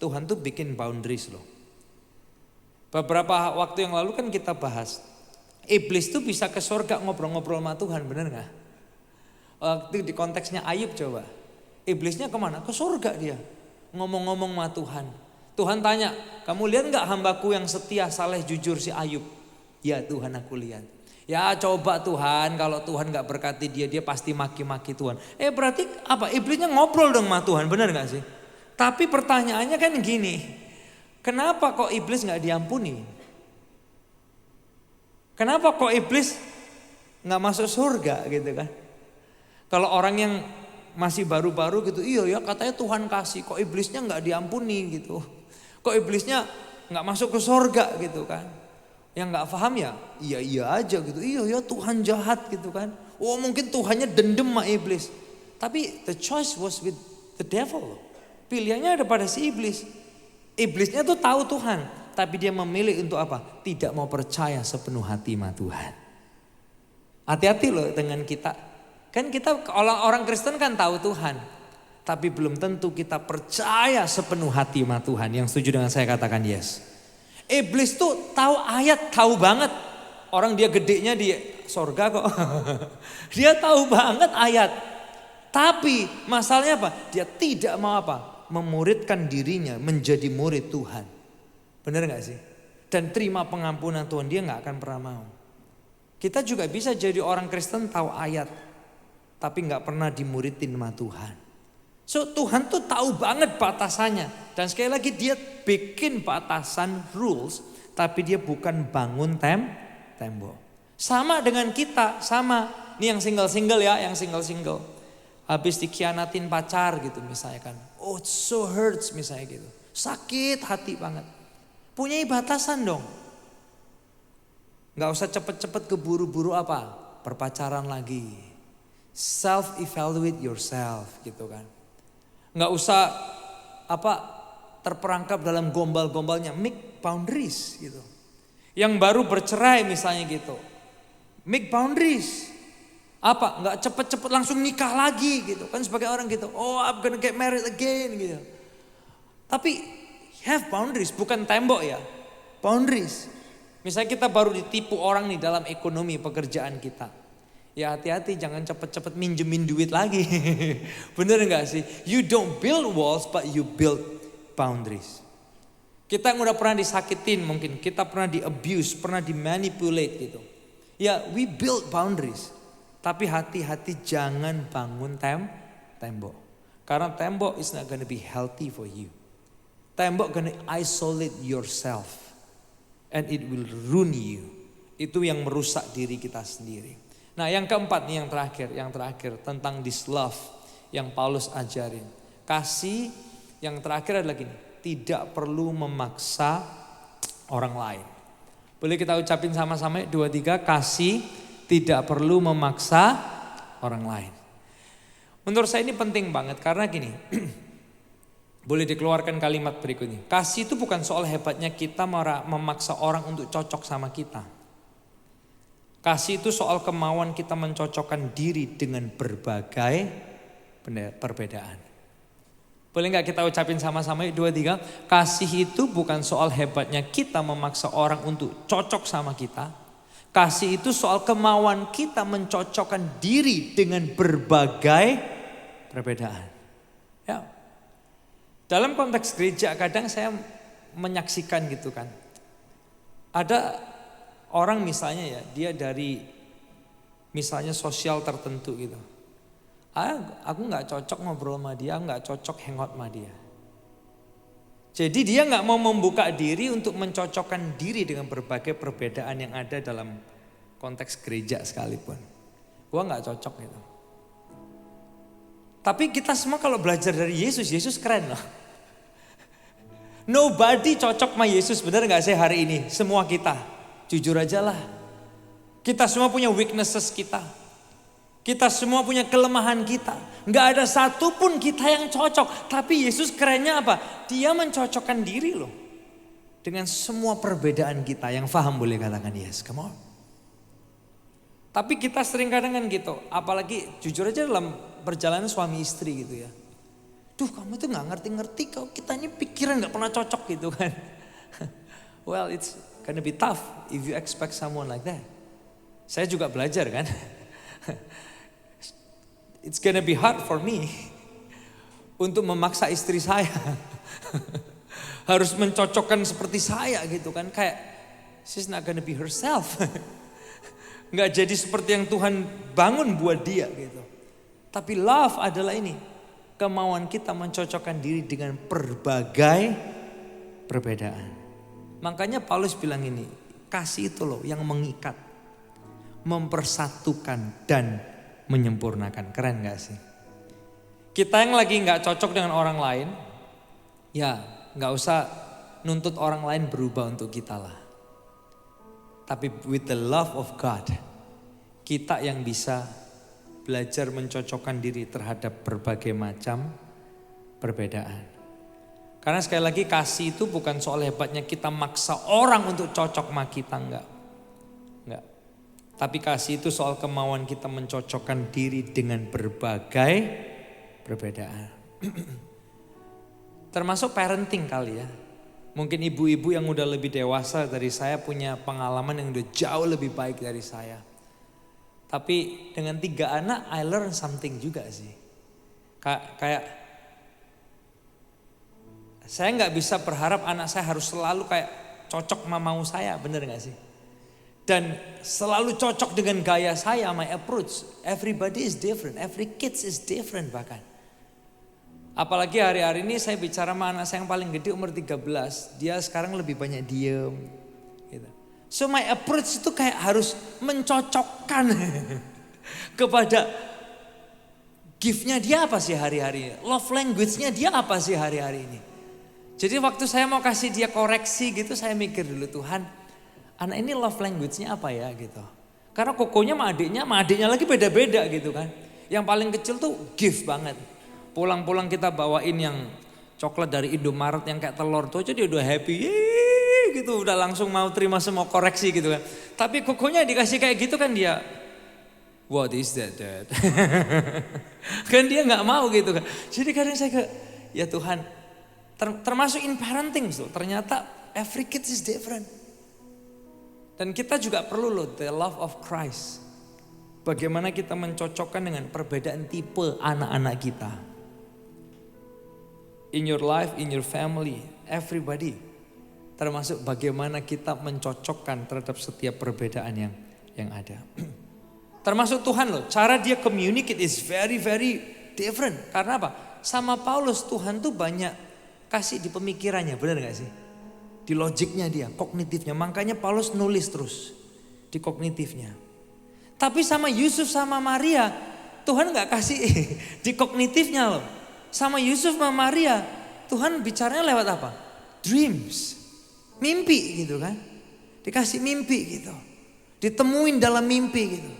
Tuhan tuh bikin boundaries loh. Beberapa waktu yang lalu kan kita bahas. Iblis tuh bisa ke surga ngobrol-ngobrol sama Tuhan, bener gak? Waktu di konteksnya Ayub coba. Iblisnya kemana? Ke surga dia. Ngomong-ngomong sama Tuhan. Tuhan tanya, kamu lihat gak hambaku yang setia, saleh, jujur si Ayub? Ya Tuhan aku lihat. Ya coba Tuhan, kalau Tuhan gak berkati dia pasti maki-maki Tuhan. Berarti apa? Iblisnya ngobrol dong sama Tuhan, benar gak sih? Tapi pertanyaannya kan gini, kenapa kok iblis gak diampuni? Kenapa kok iblis gak masuk surga gitu kan? Kalau orang yang masih baru-baru gitu, iya ya katanya Tuhan kasih, kok iblisnya gak diampuni gitu. Kok iblisnya gak masuk ke surga gitu kan? Yang gak paham ya, iya aja gitu. Iya ya Tuhan jahat gitu kan. Oh mungkin Tuhannya dendam sama iblis. Tapi the choice was with the devil. Pilihannya ada pada si iblis. Iblisnya tuh tahu Tuhan. Tapi dia memilih untuk apa? Tidak mau percaya sepenuh hati sama Tuhan. Hati-hati loh dengan kita. Kan kita orang Kristen kan tahu Tuhan. Tapi belum tentu kita percaya sepenuh hati sama Tuhan. Yang setuju dengan saya katakan yes. Iblis tuh tahu ayat, tahu banget. Orang dia gedenya di sorga kok. Dia tahu banget ayat. Tapi masalahnya apa? Dia tidak mau apa? Memuridkan dirinya menjadi murid Tuhan. Benar gak sih? Dan terima pengampunan Tuhan, dia gak akan pernah mau. Kita juga bisa jadi orang Kristen tahu ayat. Tapi gak pernah dimuridin sama Tuhan. So Tuhan tuh tahu banget batasannya. Dan sekali lagi dia bikin batasan rules. Tapi dia bukan bangun tembok. Sama dengan kita, sama. Ini yang single-single ya, yang single-single. Habis dikhianatin pacar gitu misalnya kan. Oh it so hurts misalnya gitu. Sakit hati banget. Punya batasan dong. Gak usah cepet-cepet keburu-buru apa? Berpacaran lagi. Self-evaluate yourself gitu kan. Gak usah terperangkap dalam gombal-gombalnya. Make boundaries gitu. Yang baru bercerai misalnya gitu. Make boundaries. Gak cepet-cepet langsung nikah lagi gitu. Kan sebagai orang gitu. Oh I'm gonna get married again gitu. Tapi have boundaries. Bukan tembok ya. Boundaries. Misalnya kita baru ditipu orang nih dalam ekonomi pekerjaan kita. Ya hati-hati jangan cepet-cepet minjemin duit lagi. Bener gak sih? You don't build walls but you build boundaries. Kita yang udah pernah disakitin mungkin. Kita pernah di-abuse, pernah di-manipulate gitu. Ya we build boundaries. Tapi hati-hati jangan bangun tembok. Karena tembok is not gonna be healthy for you. Tembok gonna isolate yourself and it will ruin you. Itu yang merusak diri kita sendiri. Nah, yang keempat nih, yang terakhir tentang this love yang Paulus ajarin. Kasih yang terakhir adalah gini, tidak perlu memaksa orang lain. Boleh kita ucapin sama-sama 2, 3, kasih tidak perlu memaksa orang lain. Menurut saya ini penting banget karena gini, boleh dikeluarkan kalimat berikutnya. Kasih itu bukan soal hebatnya kita memaksa orang untuk cocok sama kita. Kasih itu soal kemauan kita mencocokkan diri dengan berbagai perbedaan. Boleh nggak kita ucapin sama-sama 2, 3. Kasih itu bukan soal hebatnya kita memaksa orang untuk cocok sama kita. Kasih itu soal kemauan kita mencocokkan diri dengan berbagai perbedaan. Ya. Dalam konteks gereja kadang saya menyaksikan gitu kan. Ada orang misalnya ya, dia dari misalnya sosial tertentu gitu. Aku gak cocok ngobrol sama dia, aku gak cocok hangout sama dia. Jadi dia gak mau membuka diri untuk mencocokkan diri dengan berbagai perbedaan yang ada dalam konteks gereja sekalipun. Gua gak cocok gitu. Tapi kita semua kalau belajar dari Yesus, Yesus keren loh. Nobody cocok sama Yesus, benar gak sih hari ini? Semua kita, jujur aja lah. Kita semua punya weaknesses kita. Kita semua punya kelemahan kita. Gak ada satupun kita yang cocok. Tapi Yesus kerennya apa? Dia mencocokkan diri loh. Dengan semua perbedaan kita. Yang paham boleh katakan yes, come on. Tapi kita sering kadang kan gitu. Apalagi jujur aja dalam perjalanan suami istri gitu ya. Duh, kamu itu gak ngerti-ngerti, kau kita ini pikiran gak pernah cocok gitu kan. Well, it's gonna be tough if you expect someone like that. Saya juga belajar kan. It's gonna be hard for me untuk memaksa istri saya. Harus mencocokkan seperti saya gitu kan. Kayak she's not gonna be herself. Gak jadi seperti yang Tuhan bangun buat dia gitu. Tapi love adalah ini. Kemauan kita mencocokkan diri dengan berbagai perbedaan. Makanya Paulus bilang ini, kasih itu loh yang mengikat, mempersatukan dan menyempurnakan. Keren gak sih? Kita yang lagi gak cocok dengan orang lain, ya gak usah nuntut orang lain berubah untuk kita lah. Tapi with the love of God, kita yang bisa belajar mencocokkan diri terhadap berbagai macam perbedaan. Karena sekali lagi kasih itu bukan soal hebatnya kita maksa orang untuk cocok sama kita, enggak. Tapi kasih itu soal kemauan kita mencocokkan diri dengan berbagai perbedaan. Termasuk parenting kali ya. Mungkin ibu-ibu yang udah lebih dewasa dari saya punya pengalaman yang udah jauh lebih baik dari saya. Tapi dengan 3 anak I learn something juga sih. Kayak saya gak bisa berharap anak saya harus selalu kayak cocok sama mau saya, bener gak sih? Dan selalu cocok dengan gaya saya, my approach. Everybody is different, every kids is different bahkan. Apalagi hari-hari ini saya bicara sama anak saya yang paling gede umur 13. Dia sekarang lebih banyak diem gitu. So my approach itu kayak harus mencocokkan kepada gift-nya dia apa sih hari-hari ini. Love language-nya dia apa sih hari-hari ini. Jadi waktu saya mau kasih dia koreksi gitu saya mikir dulu, Tuhan anak ini love language-nya apa ya gitu. Karena kokonya sama adiknya lagi beda-beda gitu kan. Yang paling kecil tuh gift banget. Pulang-pulang kita bawain yang coklat dari Indomaret yang kayak telur tuh aja dia udah happy. Gitu udah langsung mau terima semua koreksi gitu kan. Tapi kokonya dikasih kayak gitu kan dia, what is that dad? Kan dia gak mau gitu kan. Jadi kadang saya kayak, ya Tuhan, termasuk in parenting tuh, ternyata every kid is different. Dan kita juga perlu loh the love of Christ. Bagaimana kita mencocokkan dengan perbedaan tipe anak-anak kita. In your life, in your family, everybody. Termasuk bagaimana kita mencocokkan terhadap setiap perbedaan yang ada. Termasuk Tuhan loh, cara dia communicate is very very different. Karena apa? Sama Paulus Tuhan tuh banyak kasih di pemikirannya, benar gak sih? Di logiknya dia, kognitifnya. Makanya Paulus nulis terus di kognitifnya. Tapi sama Yusuf sama Maria, Tuhan gak kasih di kognitifnya loh. Sama Yusuf sama Maria, Tuhan bicaranya lewat apa? Dreams, mimpi gitu kan. Dikasih mimpi gitu. Ditemuin dalam mimpi gitu.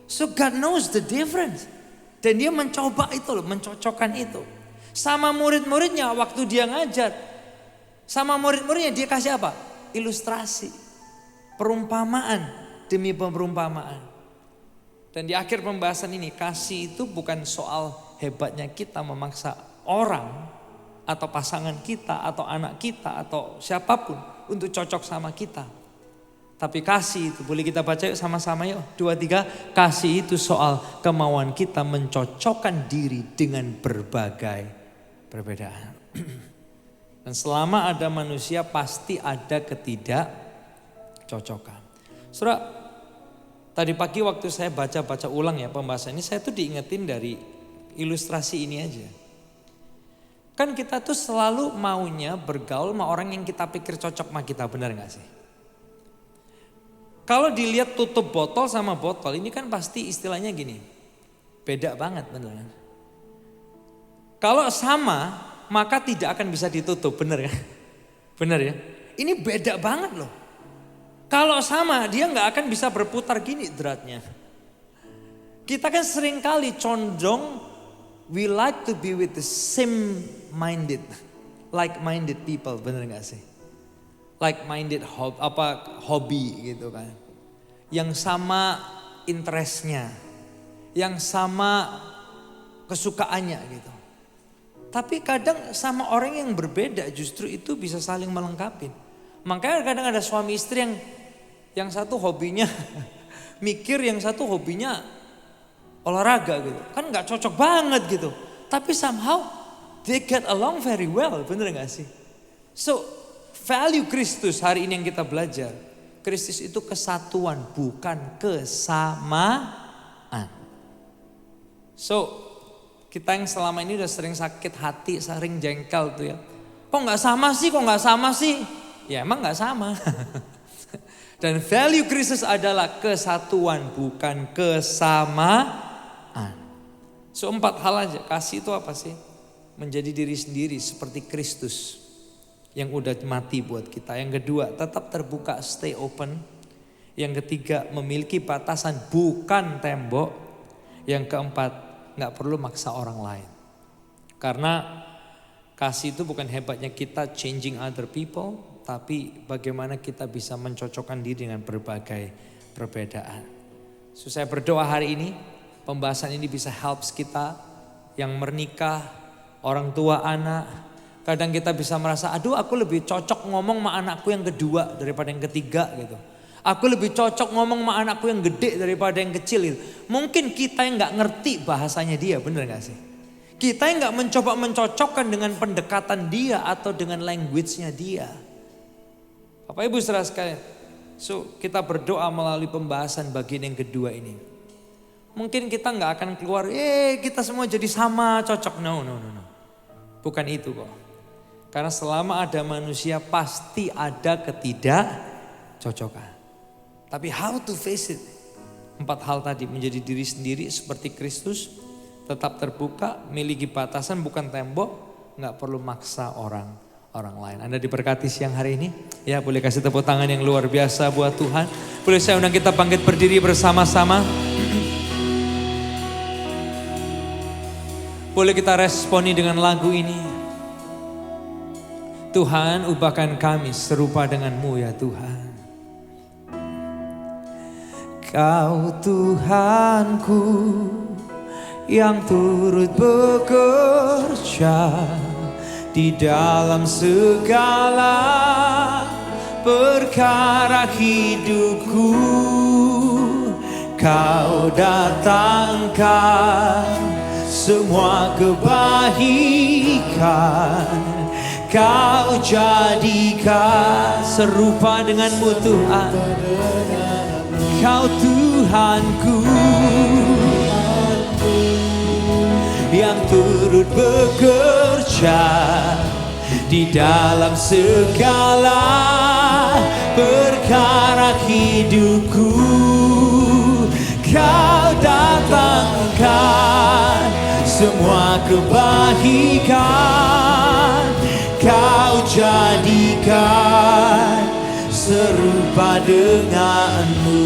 So God knows the difference. Dan dia mencoba itu loh, mencocokkan itu. Sama murid-muridnya waktu dia ngajar. Sama murid-muridnya dia kasih apa? Ilustrasi. Perumpamaan demi perumpamaan. Dan di akhir pembahasan ini, kasih itu bukan soal hebatnya kita memaksa orang atau pasangan kita atau anak kita atau siapapun untuk cocok sama kita. Tapi kasih itu, boleh kita baca yuk sama-sama yuk. 2, 3, kasih itu soal kemauan kita mencocokkan diri dengan berbagai perbedaan. Dan selama ada manusia pasti ada ketidakcocokan. Saudara, tadi pagi waktu saya baca ulang ya pembahasan ini, saya tuh diingetin dari ilustrasi ini aja. Kan kita tuh selalu maunya bergaul sama orang yang kita pikir cocok sama kita, benar gak sih? Kalau dilihat tutup botol sama botol, ini kan pasti istilahnya gini, beda banget bener kan? Kalau sama, maka tidak akan bisa ditutup, bener kan? Bener ya? Ini beda banget loh. Kalau sama, dia gak akan bisa berputar gini dratnya. Kita kan sering kali condong, we like to be with the same minded, like-minded people, bener gak sih? Like-minded hobi gitu kan. Yang sama interestnya, yang sama kesukaannya gitu. Tapi kadang sama orang yang berbeda justru itu bisa saling melengkapi. Makanya kadang ada suami istri yang satu hobinya mikir, yang satu hobinya olahraga gitu. Kan gak cocok banget gitu. Tapi somehow they get along very well, bener gak sih? So value Kristus hari ini yang kita belajar. Kristus itu kesatuan, bukan kesamaan. So kita yang selama ini udah sering sakit hati, sering jengkel tuh ya. Kok gak sama sih, kok gak sama sih? Ya emang gak sama. Dan value Kristus adalah kesatuan, bukan kesamaan. So 4 hal aja, kasih itu apa sih? Menjadi diri sendiri seperti Kristus yang udah mati buat kita. Yang kedua, tetap terbuka, stay open. Yang ketiga, memiliki batasan, bukan tembok. Yang keempat, gak perlu maksa orang lain. Karena kasih itu bukan hebatnya kita changing other people, tapi bagaimana kita bisa mencocokkan diri dengan berbagai perbedaan. So, saya berdoa hari ini, pembahasan ini bisa helps kita yang menikah, orang tua, anak. Kadang kita bisa merasa, aduh aku lebih cocok ngomong sama anakku yang kedua daripada yang ketiga gitu. Aku lebih cocok ngomong sama anakku yang gede daripada yang kecil gitu. Mungkin kita yang gak ngerti bahasanya dia, bener gak sih? Kita yang gak mencoba mencocokkan dengan pendekatan dia atau dengan language-nya dia. Bapak Ibu saudara sekalian, so kita berdoa melalui pembahasan bagian yang kedua ini. Mungkin kita gak akan keluar, kita semua jadi sama cocok. No. Bukan itu kok. Karena selama ada manusia pasti ada ketidakcocokan. Tapi how to face it? 4 hal tadi, menjadi diri sendiri seperti Kristus, tetap terbuka, miliki batasan bukan tembok, gak perlu maksa orang lain. Anda diberkati siang hari ini? Ya, boleh kasih tepuk tangan yang luar biasa buat Tuhan. Boleh saya undang kita bangkit berdiri bersama-sama. Boleh kita responi dengan lagu ini. Tuhan, ubahkan kami serupa denganmu ya Tuhan. Kau Tuhanku yang turut bekerja di dalam segala perkara hidupku. Kau datangkan semua kebaikan. Kau jadikan serupa denganmu Tuhan. Kau Tuhanku yang turut bekerja di dalam segala perkara hidupku. Kau datangkan semua kebaikan, Kau jadikan serupa denganmu.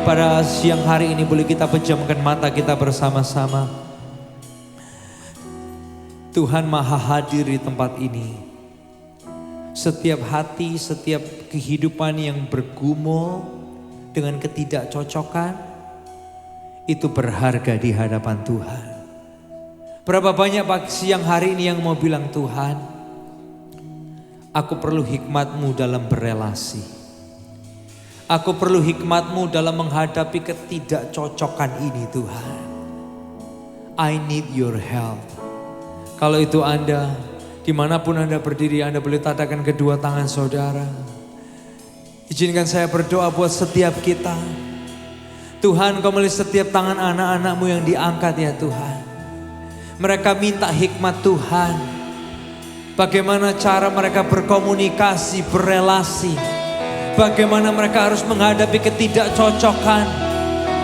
Pada siang hari ini boleh kita pejamkan mata kita bersama-sama. Tuhan Maha hadir di tempat ini. Setiap hati, setiap kehidupan yang bergumul dengan ketidakcocokan, itu berharga di hadapan Tuhan. Berapa banyak pagi siang hari ini yang mau bilang, Tuhan, aku perlu hikmat-Mu dalam berelasi. Aku perlu hikmat-Mu dalam menghadapi ketidakcocokan ini, Tuhan. I need your help. Kalau itu Anda, dimanapun Anda berdiri, Anda boleh tadahkan kedua tangan saudara. Izinkan saya berdoa buat setiap kita. Tuhan, Kau melihat setiap tangan anak-anak-Mu yang diangkat ya Tuhan. Mereka minta hikmat Tuhan. Bagaimana cara mereka berkomunikasi, berelasi. Bagaimana mereka harus menghadapi ketidakcocokan.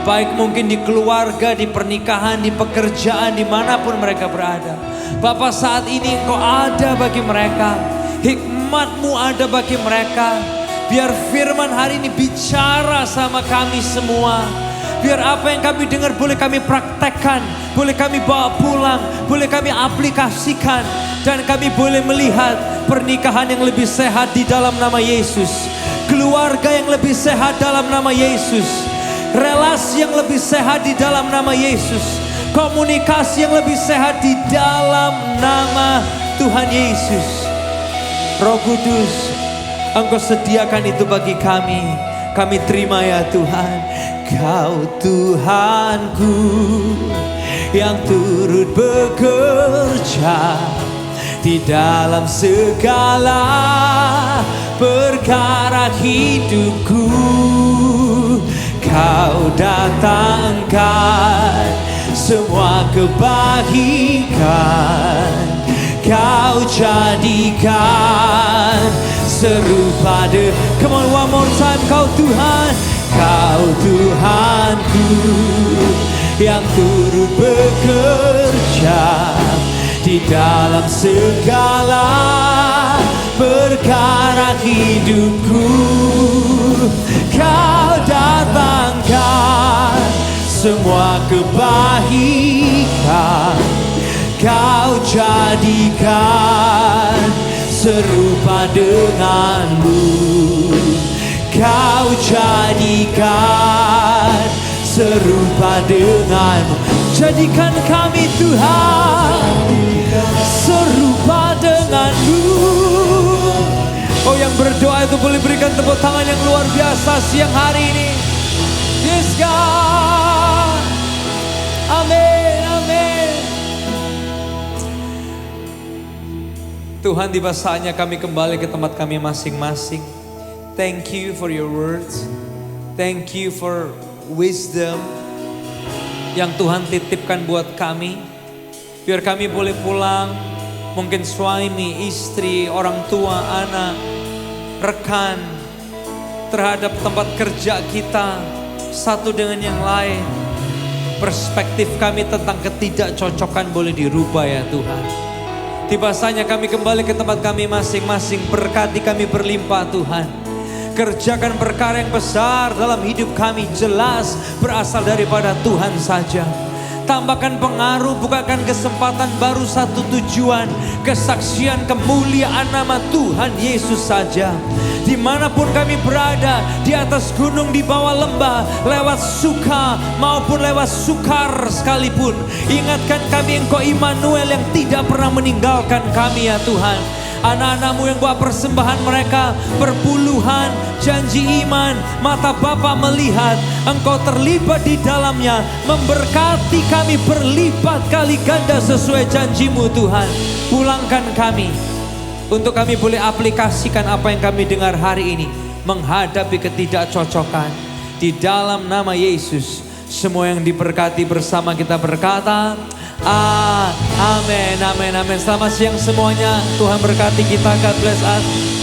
Baik mungkin di keluarga, di pernikahan, di pekerjaan, dimanapun mereka berada. Bapa, saat ini Engkau ada bagi mereka. Hikmat-Mu ada bagi mereka. Biar firman hari ini bicara sama kami semua. Biar apa yang kami dengar boleh kami praktekkan. Boleh kami bawa pulang. Boleh kami aplikasikan. Dan kami boleh melihat pernikahan yang lebih sehat di dalam nama Yesus. Keluarga yang lebih sehat dalam nama Yesus. Relasi yang lebih sehat di dalam nama Yesus. Komunikasi yang lebih sehat di dalam nama Tuhan Yesus. Roh Kudus, Engkau sediakan itu bagi kami. Kami terima ya Tuhan. Kau Tuhanku yang turut bekerja di dalam segala perkara hidupku. Kau datangkan semua kebaikan, Kau jadikan serupa come on one more time. Kau Tuhan, Kau Tuhanku yang turut bekerja di dalam segala perkara hidupku. Kau datangkan semua kebaikan, Kau jadikan serupa denganmu. Kau jadikan serupa denganmu. Jadikan kami Tuhan serupa denganmu. Oh, yang berdoa itu boleh berikan tepuk tangan yang luar biasa siang hari ini. Yes God. Amin, amin. Tuhan, tiba saatnya kami kembali ke tempat kami masing-masing. Thank you for your words. Thank you for wisdom yang Tuhan titipkan buat kami. Biar kami boleh pulang, mungkin suami, istri, orang tua, anak, rekan, terhadap tempat kerja kita, satu dengan yang lain. Perspektif kami tentang ketidakcocokan boleh dirubah ya Tuhan. Tiba saatnya kami kembali ke tempat kami masing-masing. Berkati kami berlimpah Tuhan. Kerjakan perkara yang besar dalam hidup kami, jelas berasal daripada Tuhan saja. Tambahkan pengaruh, bukakan kesempatan baru, satu tujuan, kesaksian kemuliaan nama Tuhan Yesus saja. Dimanapun kami berada, di atas gunung, di bawah lembah, lewat suka maupun lewat sukar sekalipun, ingatkan kami Engkau Immanuel yang tidak pernah meninggalkan kami ya Tuhan. Anak-anak-Mu yang bawa persembahan mereka berpuluhan, janji iman, mata Bapa melihat Engkau terlibat di dalamnya, memberkati kami berlipat kali ganda sesuai janji-Mu Tuhan. Pulangkan kami untuk kami boleh aplikasikan apa yang kami dengar hari ini, menghadapi ketidakcocokan. Di dalam nama Yesus, semua yang diberkati bersama kita berkata Amin, amin, amin. Selamat siang semuanya. Tuhan berkati kita. God bless us.